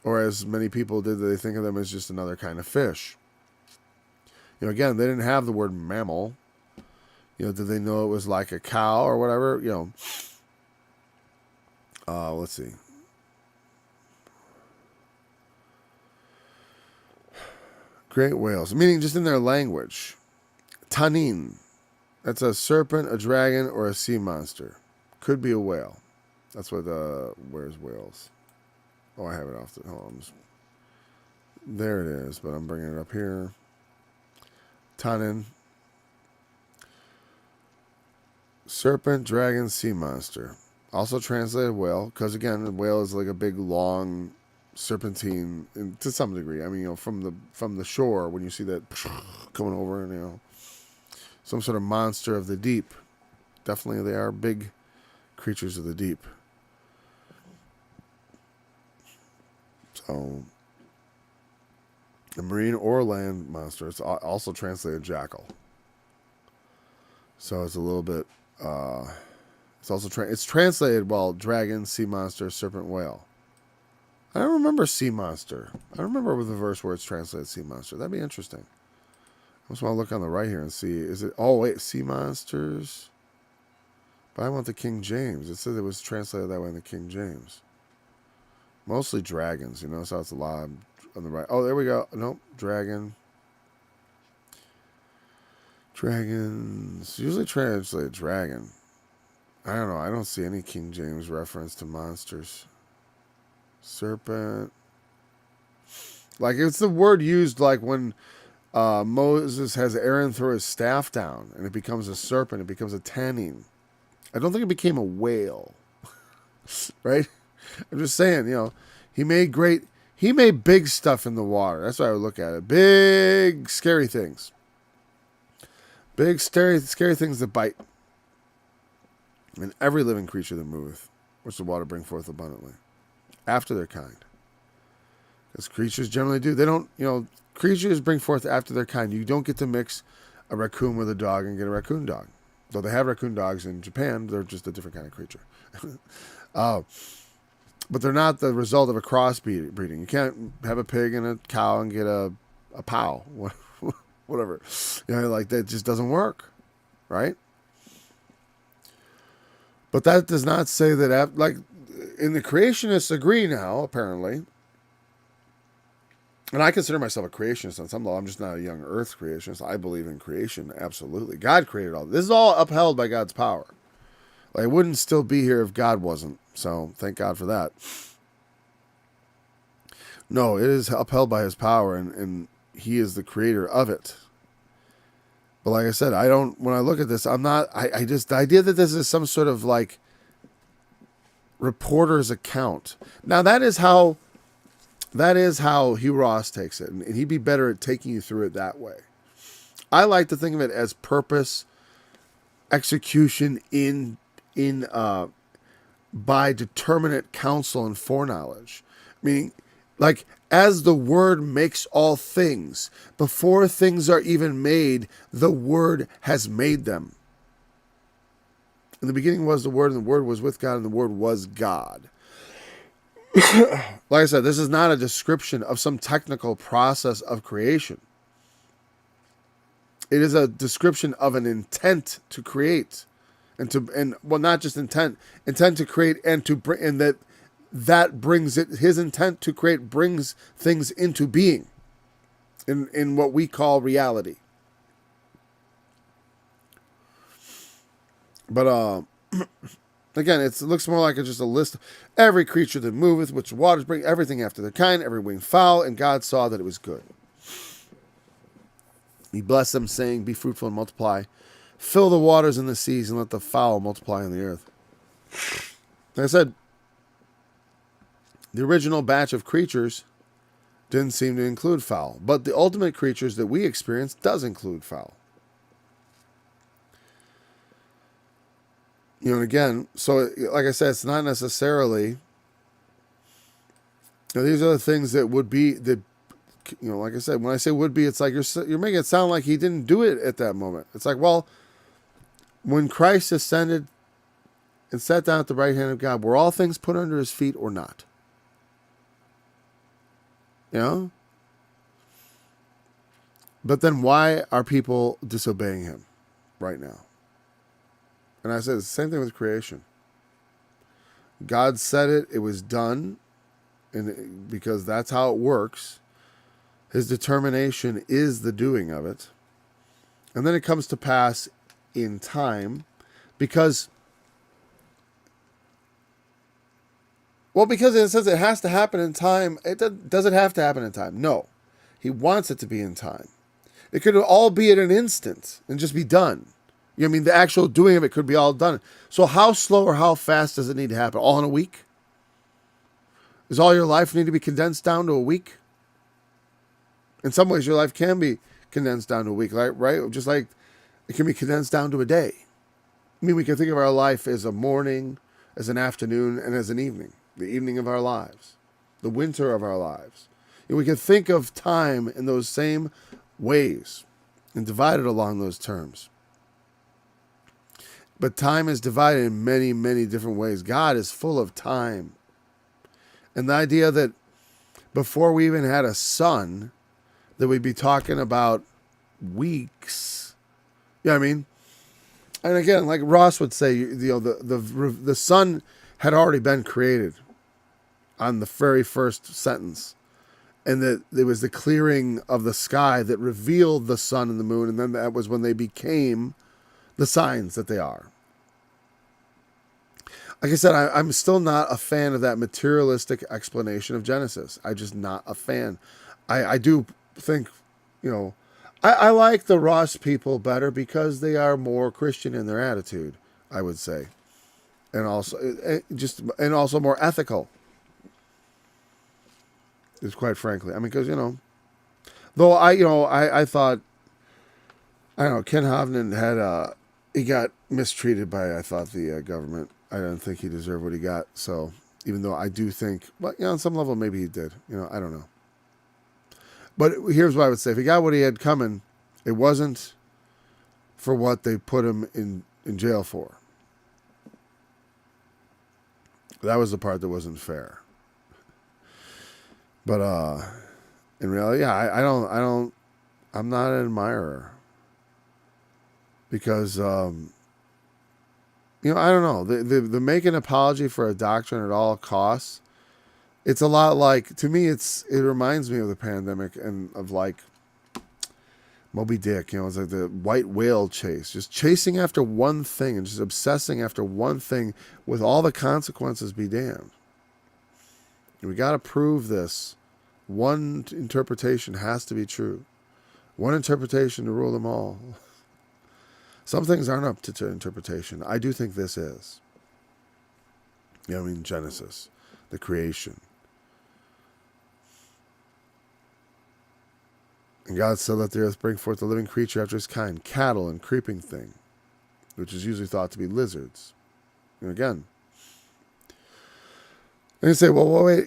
Or as many people did, they think of them as just another kind of fish. Again, they didn't have the word mammal. Did they know it was like a cow or whatever? Let's see. Great whales, meaning just in their language. Tanin, that's a serpent, a dragon, or a sea monster. Could be a whale. That's what, where's whales? Oh, I have it off the, hold on. There it is, but I'm bringing it up here. Tanin. Serpent, dragon, sea monster. Also translated whale, because again, the whale is like a big, long serpentine, to some degree. I mean, from the shore, when you see that coming over, and some sort of monster of the deep. Definitely, they are big creatures of the deep. So, a marine or land monster. It's also translated jackal. So it's a little bit. It's also it's translated dragon, sea monster, serpent, whale. I don't remember sea monster. I don't remember with the verse where it's translated sea monster. That'd be interesting. I just want to look on the right here and see. Is it? Oh wait, sea monsters. But I want the King James. It says it was translated that way in the King James. Mostly dragons, so it's a lot on the right. Oh, there we go. Nope, dragon. Dragons. Usually translated dragon. I don't know. I don't see any King James reference to monsters. Serpent. Like, it's the word used like when Moses has Aaron throw his staff down and it becomes a serpent. It becomes a tanning. I don't think it became a whale. Right? I'm just saying, he made big stuff in the water. That's why I would look at it. Big, scary things. Big, scary things that bite. And every living creature that moveth, which the water bring forth abundantly. After their kind. Because creatures generally do. They don't, creatures bring forth after their kind. You don't get to mix a raccoon with a dog and get a raccoon dog. Though they have raccoon dogs in Japan, they're just a different kind of creature. But they're not the result of a crossbreeding. You can't have a pig and a cow and get a pow. Whatever. Like that just doesn't work. Right? But that does not say that, like, and the creationists agree now, apparently. And I consider myself a creationist on some level. I'm just not a young earth creationist. I believe in creation, absolutely. God created all this. This is all upheld by God's power. Like, I wouldn't still be here if God wasn't. So, thank God for that. No, it is upheld by his power, and he is the creator of it. But like I said, when I look at this, the idea that this is some sort of like reporter's account. Now that is how Hugh Ross takes it, and he'd be better at taking you through it that way. I like to think of it as purpose, execution by determinate counsel and foreknowledge. Meaning, like, as the Word makes all things, before things are even made, the Word has made them. In the beginning was the Word, and the Word was with God, and the Word was God. Like I said, this is not a description of some technical process of creation. It is a description of an intent to create, and not just intent to create, and that brings it. His intent to create brings things into being, in what we call reality. But again, it looks more like just a list of every creature that moveth, which the waters bring, everything after their kind, every winged fowl, and God saw that it was good. He blessed them, saying, "Be fruitful and multiply, fill the waters and the seas, and let the fowl multiply on the earth." Like I said, the original batch of creatures didn't seem to include fowl, but the ultimate creatures that we experience does include fowl. And again, so like I said, it's not necessarily. These are the things that would be that. Like I said, when I say would be, it's like you're making it sound like he didn't do it at that moment. It's like, well, when Christ ascended and sat down at the right hand of God, were all things put under his feet or not? But then why are people disobeying him right now? And I said, it's the same thing with creation. God said it, it was done, and because that's how it works. His determination is the doing of it. And then it comes to pass in time, because it says it has to happen in time. Does it have to happen in time? No. He wants it to be in time. It could all be at an instant and just be done. You know what I mean? The actual doing of it could be all done. So how slow or how fast does it need to happen? All in a week? Does all your life need to be condensed down to a week? In some ways, your life can be condensed down to a week, right? Just like it can be condensed down to a day. I mean, we can think of our life as a morning, as an afternoon, and as an evening. The evening of our lives. The winter of our lives. And we can think of time in those same ways and divide it along those terms. But time is divided in many, many different ways. God is full of time. And the idea that before we even had a sun, that we'd be talking about weeks. You know what I mean? And again, like Ross would say, the sun had already been created on the very first sentence. And that it was the clearing of the sky that revealed the sun and the moon. And then that was when they became the signs that they are. Like I said, I'm still not a fan of that materialistic explanation of Genesis. I'm just not a fan. I do think, I like the Ross people better because they are more Christian in their attitude, I would say. And also more ethical. Just quite frankly. I mean, because, though I thought, I don't know, Ken Hovland had, he got mistreated by, I thought, the government. I don't think he deserved what he got. So even though I do think, well, on some level, maybe he did. I don't know. But here's what I would say. If he got what he had coming, it wasn't for what they put him in jail for. That was the part that wasn't fair. But in reality, yeah, I'm not an admirer. Because, I don't know. The make an apology for a doctrine at all costs, it's a lot like, to me, it reminds me of the pandemic and of like Moby Dick. It's like the white whale chase. Just chasing after one thing and just obsessing after one thing with all the consequences be damned. And we got to prove this. One interpretation has to be true. One interpretation to rule them all. Some things aren't up to interpretation. I do think this is. Genesis, the creation. And God said, let the earth bring forth a living creature after his kind, cattle and creeping thing, which is usually thought to be lizards. Again. And you say, well, wait,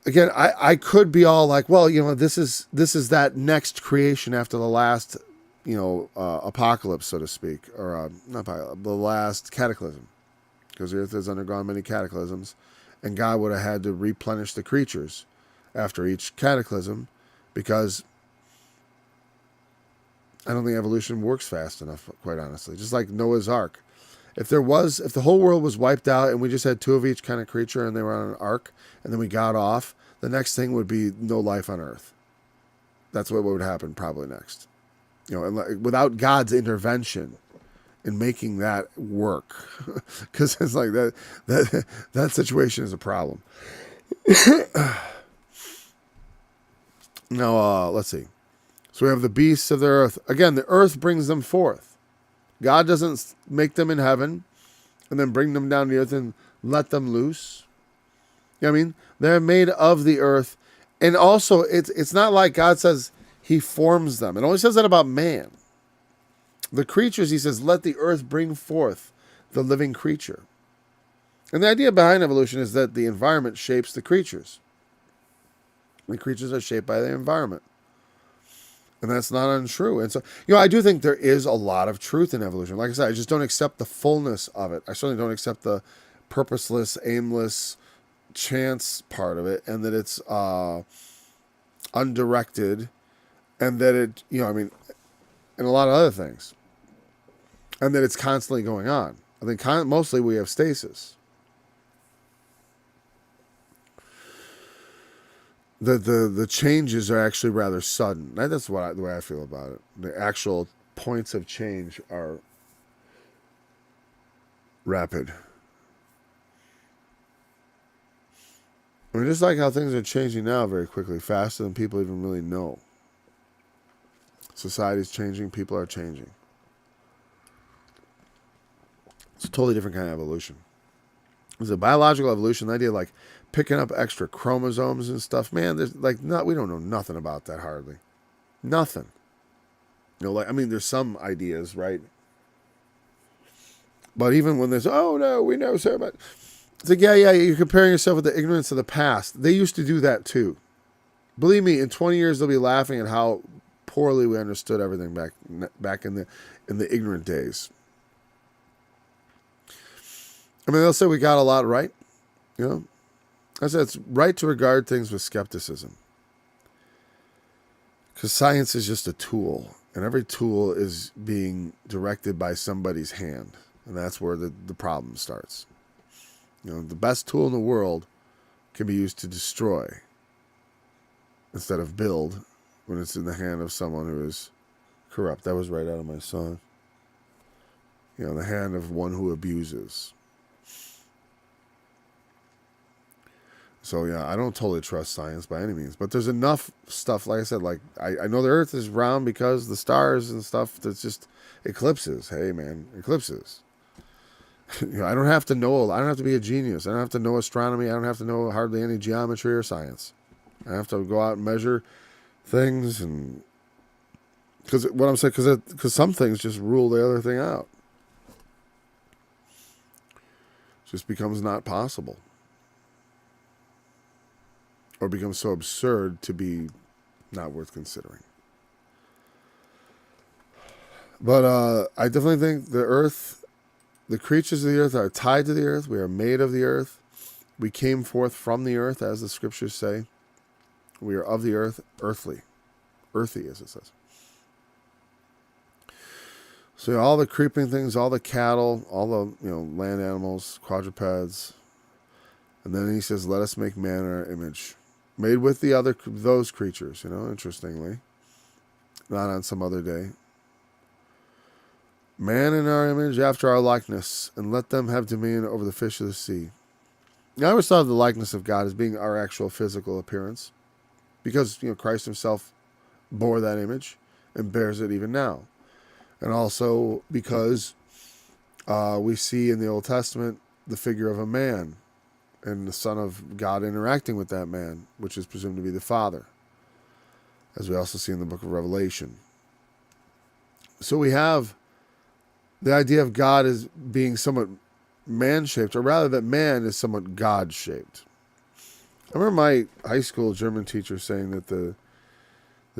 again, I could be all like, well, this is that next creation after the last, apocalypse, so to speak, or not the last cataclysm, because the earth has undergone many cataclysms, and God would have had to replenish the creatures after each cataclysm, because I don't think evolution works fast enough, quite honestly. Just like Noah's Ark. If the whole world was wiped out and we just had two of each kind of creature and they were on an ark and then we got off, the next thing would be no life on Earth. That's what would happen probably next. And without God's intervention in making that work, because it's like that situation is a problem. Now, let's see. So we have the beasts of the earth. Again, the earth brings them forth. God doesn't make them in heaven and then bring them down to the earth and let them loose. You know what I mean? They're made of the earth. And also, it's not like God says he forms them. It only says that about man. The creatures, he says, let the earth bring forth the living creature. And the idea behind evolution is that the environment shapes the creatures. The creatures are shaped by the environment. And that's not untrue. And so, I do think there is a lot of truth in evolution. Like I said, I just don't accept the fullness of it. I certainly don't accept the purposeless, aimless, chance part of it. And that it's undirected. And that it, and a lot of other things. And that it's constantly going on. I think mostly we have stasis. The changes are actually rather sudden. That's the way I feel about it. The actual points of change are rapid. I mean, just like how things are changing now very quickly, faster than people even really know. Society's changing, people are changing. totally different kind of evolution. There's a biological evolution, the idea of like picking up extra chromosomes and stuff. Man, there's like we don't know nothing about that hardly. Nothing. Like, I mean, there's some ideas, right? But even when there's, oh no, we know so much. It's like, yeah, you're comparing yourself with the ignorance of the past. They used to do that too. Believe me, in 20 years they'll be laughing at how poorly we understood everything back in the ignorant days. I mean, they'll say we got a lot right. I said it's right to regard things with skepticism. Because science is just a tool. And every tool is being directed by somebody's hand. And that's where the problem starts. The best tool in the world can be used to destroy instead of build when it's in the hand of someone who is corrupt. That was right out of my song. The hand of one who abuses. So, yeah, I don't totally trust science by any means. But there's enough stuff, like I said, like I know the Earth is round because the stars and stuff, that's just eclipses. Hey, man, eclipses. I don't have to know. I don't have to be a genius. I don't have to know astronomy. I don't have to know hardly any geometry or science. I have to go out and measure things. And because what I'm saying, because some things just rule the other thing out. It just becomes not possible. Or becomes so absurd to be not worth considering. But I definitely think the earth, the creatures of the earth are tied to the earth. We are made of the earth. We came forth from the earth, as the scriptures say. We are of the earth, earthy, as it says. So all the creeping things, all the cattle, all the land animals, quadrupeds. And then he says, let us make man in our image. Made with those creatures, interestingly. Not on some other day. Man in our image, after our likeness, and let them have dominion over the fish of the sea. Now, I always thought of the likeness of God as being our actual physical appearance. Because, Christ himself bore that image and bears it even now. And also because we see in the Old Testament the figure of a man and the Son of God interacting with that man, which is presumed to be the Father, as we also see in the book of Revelation. So we have the idea of God as being somewhat man-shaped, or rather that man is somewhat God-shaped. I remember my high school German teacher saying that the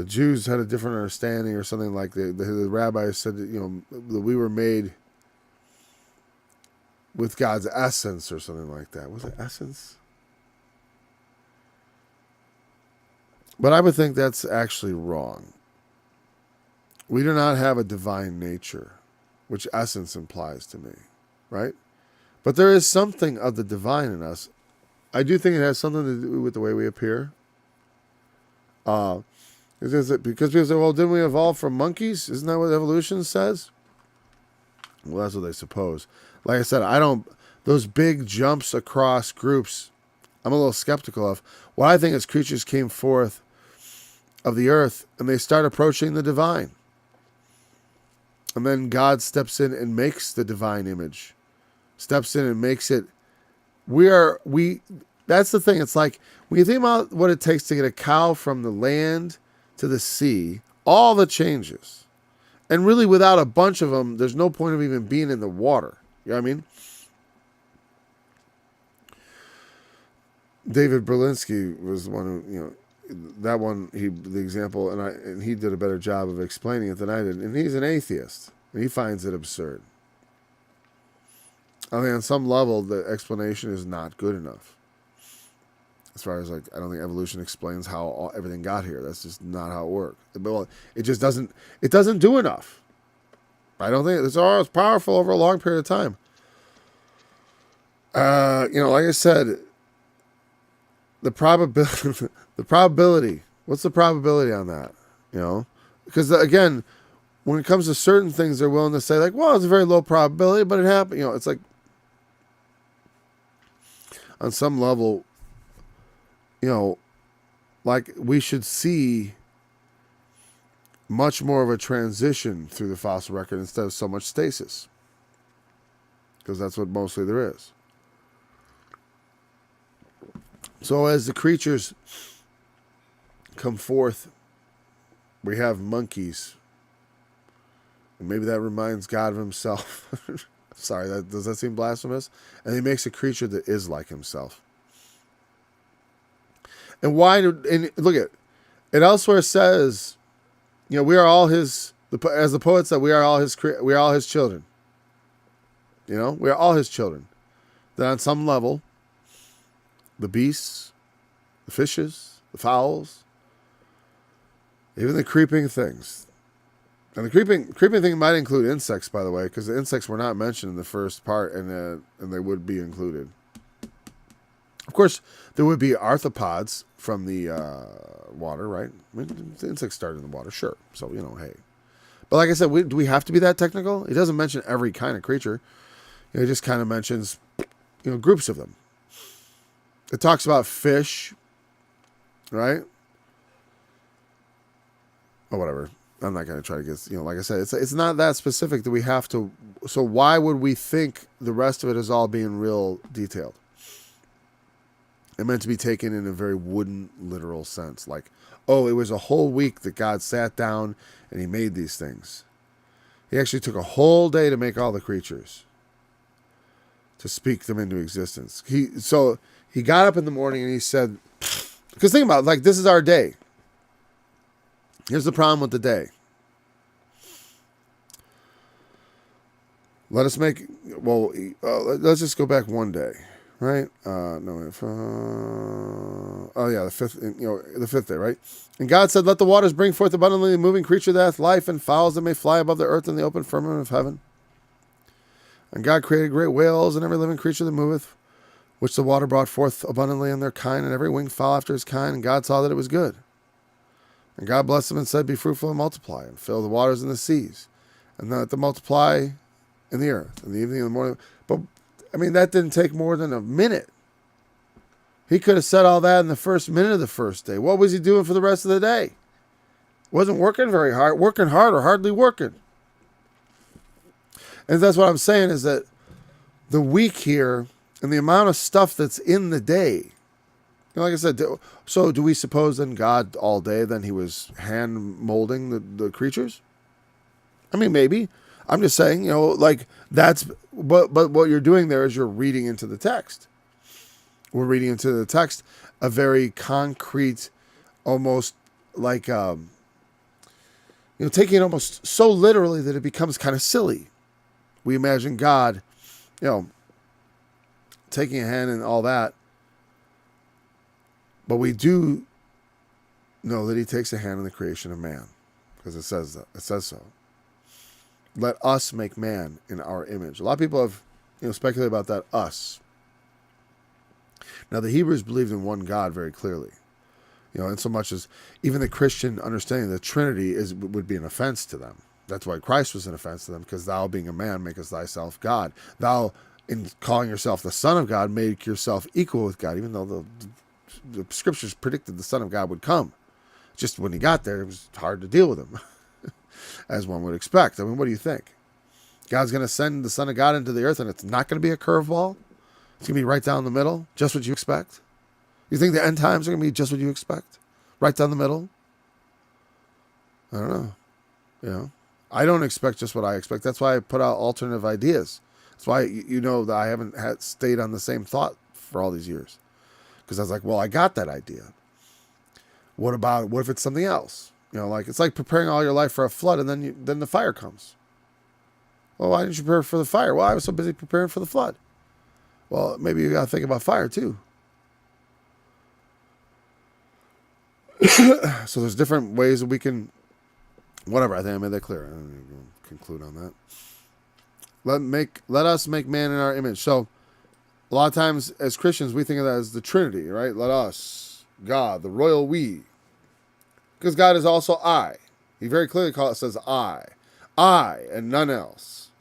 Jews had a different understanding, or something like the rabbi said that, that we were made with God's essence, or something like that. Was it essence? But I would think that's actually wrong. We do not have a divine nature, which essence implies to me, right? But there is something of the divine in us. I do think it has something to do with the way we appear. Because people say, well, didn't we evolve from monkeys? Isn't that what evolution says? Well, that's what they suppose. Like I said, those big jumps across groups, I'm a little skeptical of. What I think is creatures came forth of the earth and they start approaching the divine. And then God steps in and makes the divine image. Steps in and makes it. That's the thing. It's like, when you think about what it takes to get a cow from the land to the sea, all the changes. And really, without a bunch of them, there's no point of even being in the water. You know what I mean? David Berlinski was the one who, the example, and he did a better job of explaining it than I did. And he's an atheist, and he finds it absurd. I mean, on some level, the explanation is not good enough. As far as, I don't think evolution explains how everything got here. That's just not how it works. Well, it just doesn't do enough. I don't think it's powerful over a long period of time. Like I said, the probability. What's the probability on that? Because again, when it comes to certain things, they're willing to say like, well, it's a very low probability, but it happened. It's like on some level, like we should see much more of a transition through the fossil record instead of so much stasis. because that's what mostly there is. So as the creatures come forth, we have monkeys. And maybe that reminds God of himself. Sorry, does that seem blasphemous? And he makes a creature that is like himself. And and look at it elsewhere says, we are all his, as the poet said, we are all his children. We are all his children. That on some level, the beasts, the fishes, the fowls, even the creeping things. And the creeping thing might include insects, by the way, because the insects were not mentioned in the first part, and they would be included. Of course, there would be arthropods from the water, right? I mean, the insects started in the water, sure. So, hey. But like I said, do we have to be that technical? He doesn't mention every kind of creature. He just kind of mentions, groups of them. It talks about fish, right? Or whatever. I'm not going to try to get, like I said, it's not that specific that we have to. So why would we think the rest of it is all being real detailed? It meant to be taken in a very wooden, literal sense. Like, it was a whole week that God sat down and he made these things. He actually took a whole day to make all the creatures, to speak them into existence. So he got up in the morning and he said, because think about it, this is our day. Here's the problem with the day. Let's just go back one day, right? The fifth day, right? And God said, let the waters bring forth abundantly a moving creature that hath life, and fowls that may fly above the earth in the open firmament of heaven. And God created great whales and every living creature that moveth, which the water brought forth abundantly in their kind, and every winged fowl after his kind. And God saw that it was good. And God blessed them and said, be fruitful and multiply, and fill the waters and the seas, and let them multiply in the earth, in the evening and the morning. But, that didn't take more than a minute. He could have said all that in the first minute of the first day. What was he doing for the rest of the day? Wasn't working very hard, working hard or hardly working. And that's what I'm saying, is that the week here and the amount of stuff that's in the day, like I said, so do we suppose then God all day, then he was hand molding the creatures? Maybe. I'm just saying, that's, but what you're doing there is you're reading into the text. We're reading into the text a very concrete, almost like, taking it almost so literally that it becomes kind of silly. We imagine God, taking a hand and all that. But we do know that he takes a hand in the creation of man, because it says that. It says so. Let us make man in our image. A lot of people have, speculated about that us. Now, the Hebrews believed in one God very clearly. In so much as even the Christian understanding the Trinity would be an offense to them. That's why Christ was an offense to them, because thou being a man makest thyself God. Thou, in calling yourself the Son of God, make yourself equal with God, even though the scriptures predicted the Son of God would come. Just when he got there, it was hard to deal with him, as one would expect. What do you think? God's going to send the Son of God into the earth, and it's not going to be a curveball? It's going to be right down the middle, just what you expect? You think the end times are going to be just what you expect? Right down the middle? I don't know. I don't expect just what I expect. That's why I put out alternative ideas. That's why that I haven't stayed on the same thought for all these years. Because I was like, well, I got that idea. What if it's something else? It's like preparing all your life for a flood, and then the fire comes. Well, why didn't you prepare for the fire? Well, I was so busy preparing for the flood. Well, maybe you got to think about fire too. So there's different ways that we can, whatever. I think I made that clear. I'm going to conclude on that. Let us make man in our image. So a lot of times as Christians, we think of that as the Trinity, right? Let us, God, the royal we. Because God is also I. He very clearly says I and none else.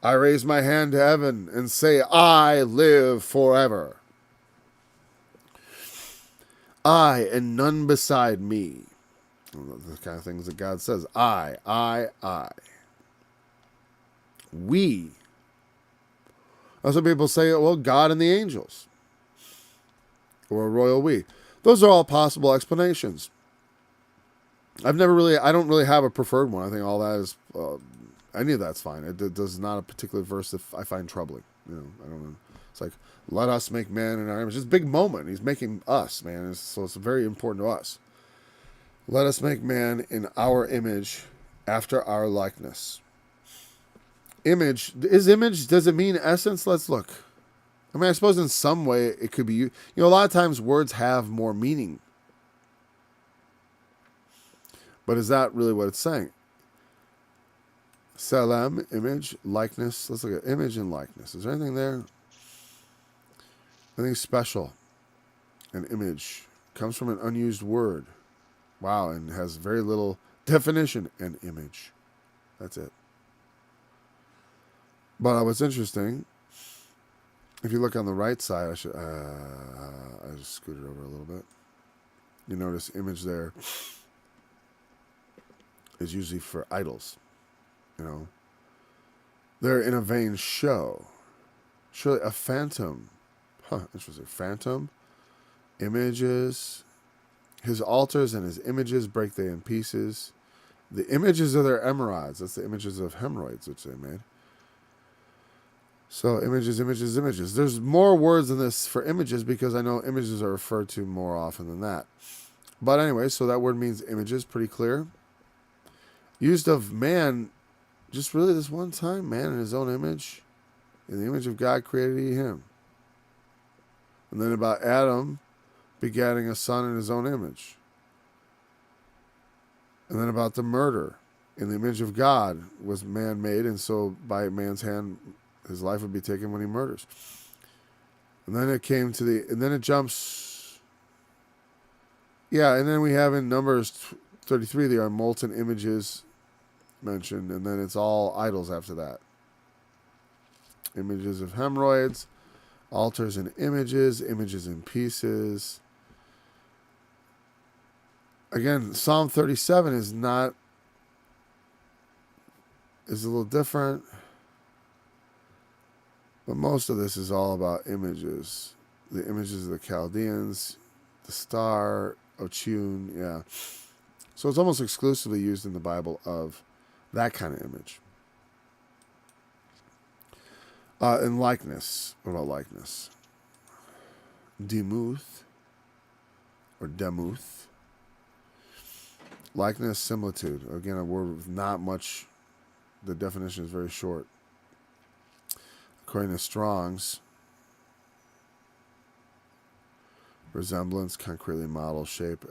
I raise my hand to heaven and say, I live forever. I and none beside me. The kind of things that God says. I. We. Some people say, well, God and the angels, or a royal we. Those are all possible explanations. I don't really have a preferred one. I think all that is, any of that's fine. It does not a particular verse that I find troubling. I don't know. It's like, let us make man in our image. It's a big moment. He's making us, man. So it's very important to us. Let us make man in our image, after our likeness. Image, does it mean essence? Let's look. I mean, I suppose in some way it could be, a lot of times words have more meaning. But is that really what it's saying? Salem, image, likeness. Let's look at image and likeness. Is there anything there? Anything special? An image comes from an unused word. Wow, and has very little definition. An image. That's it. But what's interesting, if you look on the right side, I just scooted over a little bit. You notice image there is usually for idols. They're in a vain show. Surely a phantom. Interesting. Phantom. Images. His altars and his images break they in pieces. The images of their emerods. That's the images of hemorrhoids which they made. So images, images, images. There's more words than this for images because I know images are referred to more often than that. But anyway, so that word means images, pretty clear. Used of man, just really this one time, man in his own image. In the image of God created he him. And then about Adam begatting a son in his own image. And then about the murder. In the image of God was man made, and so by man's hand his life would be taken when he murders. And then it came to and then it jumps. Yeah, and then we have in Numbers 33, there are molten images mentioned, and then it's all idols after that. Images of hemorrhoids, altars and images in pieces. Again, Psalm 37 is a little different. But most of this is all about images. The images of the Chaldeans, the star, Ochun, yeah. So it's almost exclusively used in the Bible of that kind of image. And likeness. What about likeness? Demuth or demuth. Likeness, similitude. Again, a word with not much. The definition is very short. According to Strong's, resemblance, concretely model, shape,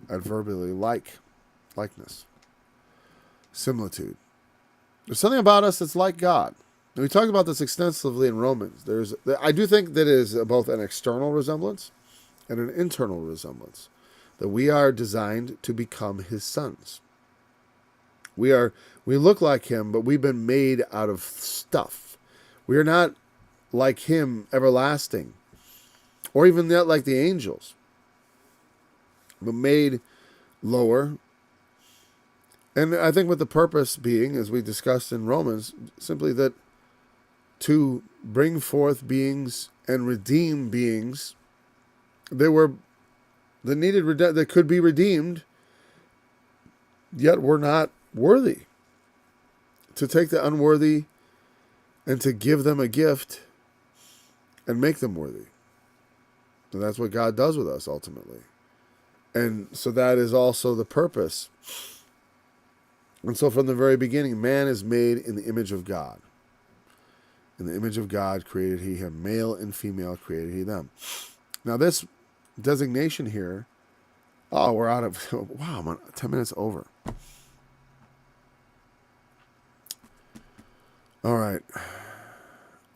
adverbially likeness, similitude. There's something about us that's like God. And we talked about this extensively in Romans. I do think that it is both an external resemblance and an internal resemblance, that we are designed to become his sons. We look like him, but we've been made out of stuff. We are not like him, everlasting, or even not like the angels, but made lower. And I think with the purpose being, as we discussed in Romans, simply that to bring forth beings and redeem beings that could be redeemed, yet were not worthy. To take the unworthy and to give them a gift and make them worthy. And that's what God does with us ultimately. And so that is also the purpose. And so from the very beginning, man is made in the image of God. In the image of God created he him. Male and female created he them. Now this designation here, we're out of, wow, I'm 10 minutes over. All right.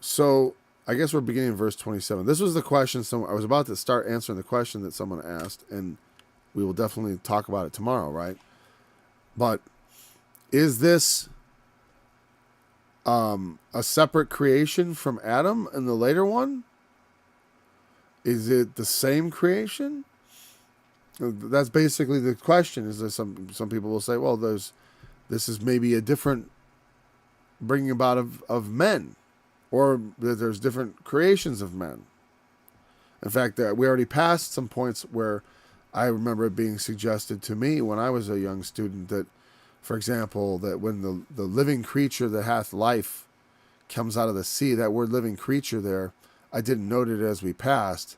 So I guess we're beginning in verse 27. This was the question. I was about to start answering the question that someone asked, and we will definitely talk about it tomorrow, right? But is this a separate creation from Adam and the later one? Is it the same creation? That's basically the question. Is there some people will say, well, this is maybe a different bringing about of men. or that there's different creations of men. In fact, we already passed some points where I remember it being suggested to me when I was a young student that, for example, that when the living creature that hath life comes out of the sea, that word living creature there, I didn't note it as we passed,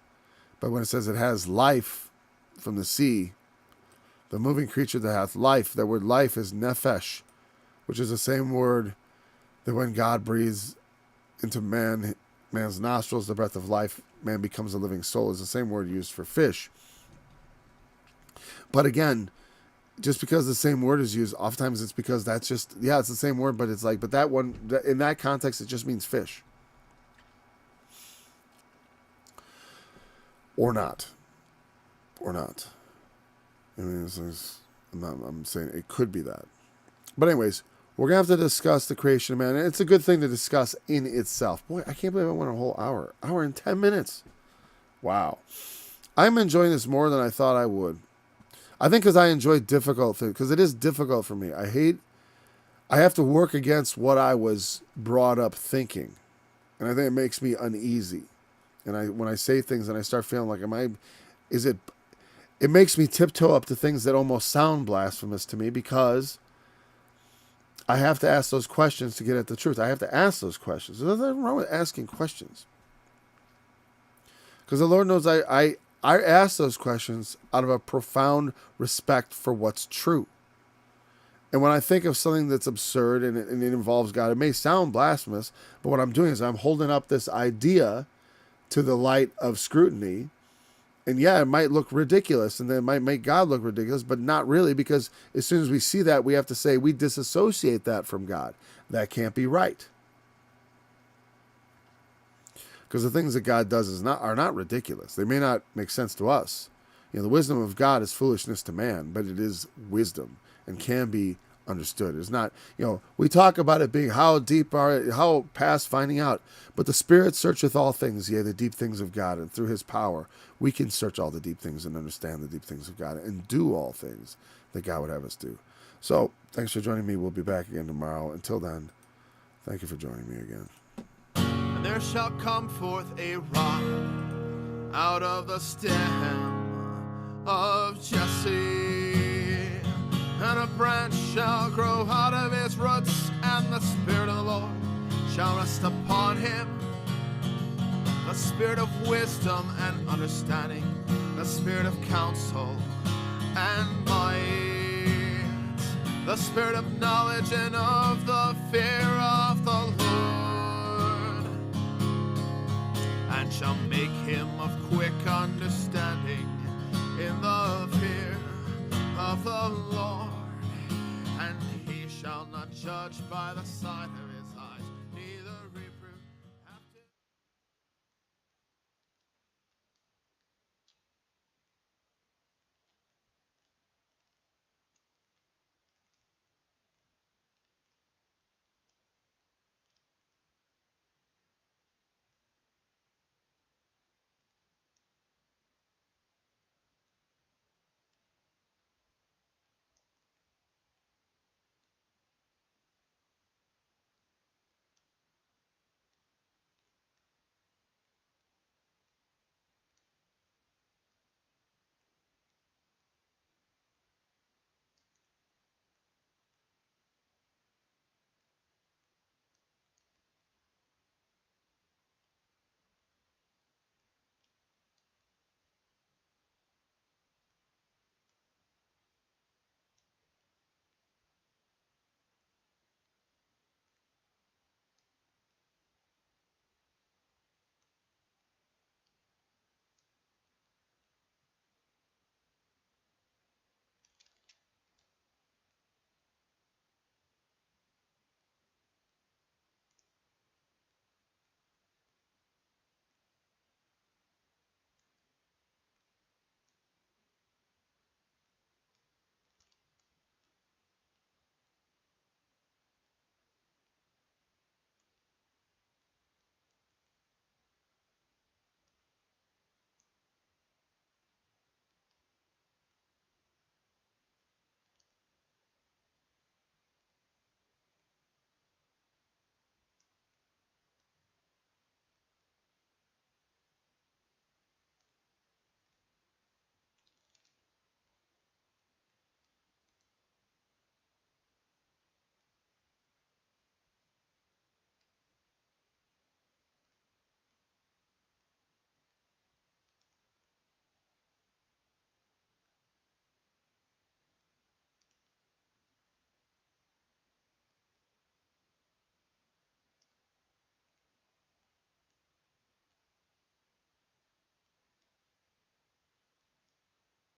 but when it says it has life from the sea, the moving creature that hath life, that word life is nephesh, which is the same word that when God breathes into man's nostrils the breath of life, man becomes a living soul, is the same word used for fish. But again, just because the same word is used, oftentimes it's because that's just, it's the same word, but it's like, but that one, in that context, it just means fish. Or not. I mean, I'm saying it could be that. But anyways, we're going to have to discuss the creation of man. And it's a good thing to discuss in itself. Boy, I can't believe I went a whole hour. Hour and 10 minutes. Wow. I'm enjoying this more than I thought I would. I think because I enjoy difficult things. Because it is difficult for me. I have to work against what I was brought up thinking. And I think it makes me uneasy. And when I say things and I start feeling like, it makes me tiptoe up to things that almost sound blasphemous to me because I have to ask those questions to get at the truth. I have to ask those questions. There's nothing wrong with asking questions. Because the Lord knows I ask those questions out of a profound respect for what's true. And when I think of something that's absurd and it involves God, it may sound blasphemous, but what I'm doing is I'm holding up this idea to the light of scrutiny. And it might look ridiculous, and then it might make God look ridiculous, but not really, because as soon as we see that, we have to say we disassociate that from God. That can't be right. Because the things that God does are not ridiculous. They may not make sense to us. The wisdom of God is foolishness to man, but it is wisdom and can be understood. It's not, we talk about it being how past finding out, but the Spirit searcheth all things, yea, the deep things of God, and through his power, we can search all the deep things and understand the deep things of God and do all things that God would have us do. So, thanks for joining me. We'll be back again tomorrow. Until then, thank you for joining me again. And there shall come forth a rock out of the stem of Jesse, and a branch shall grow out of his roots, and the Spirit of the Lord shall rest upon him, the Spirit of wisdom and understanding, the Spirit of counsel and might, the Spirit of knowledge and of the fear of the Lord, and shall make him of quick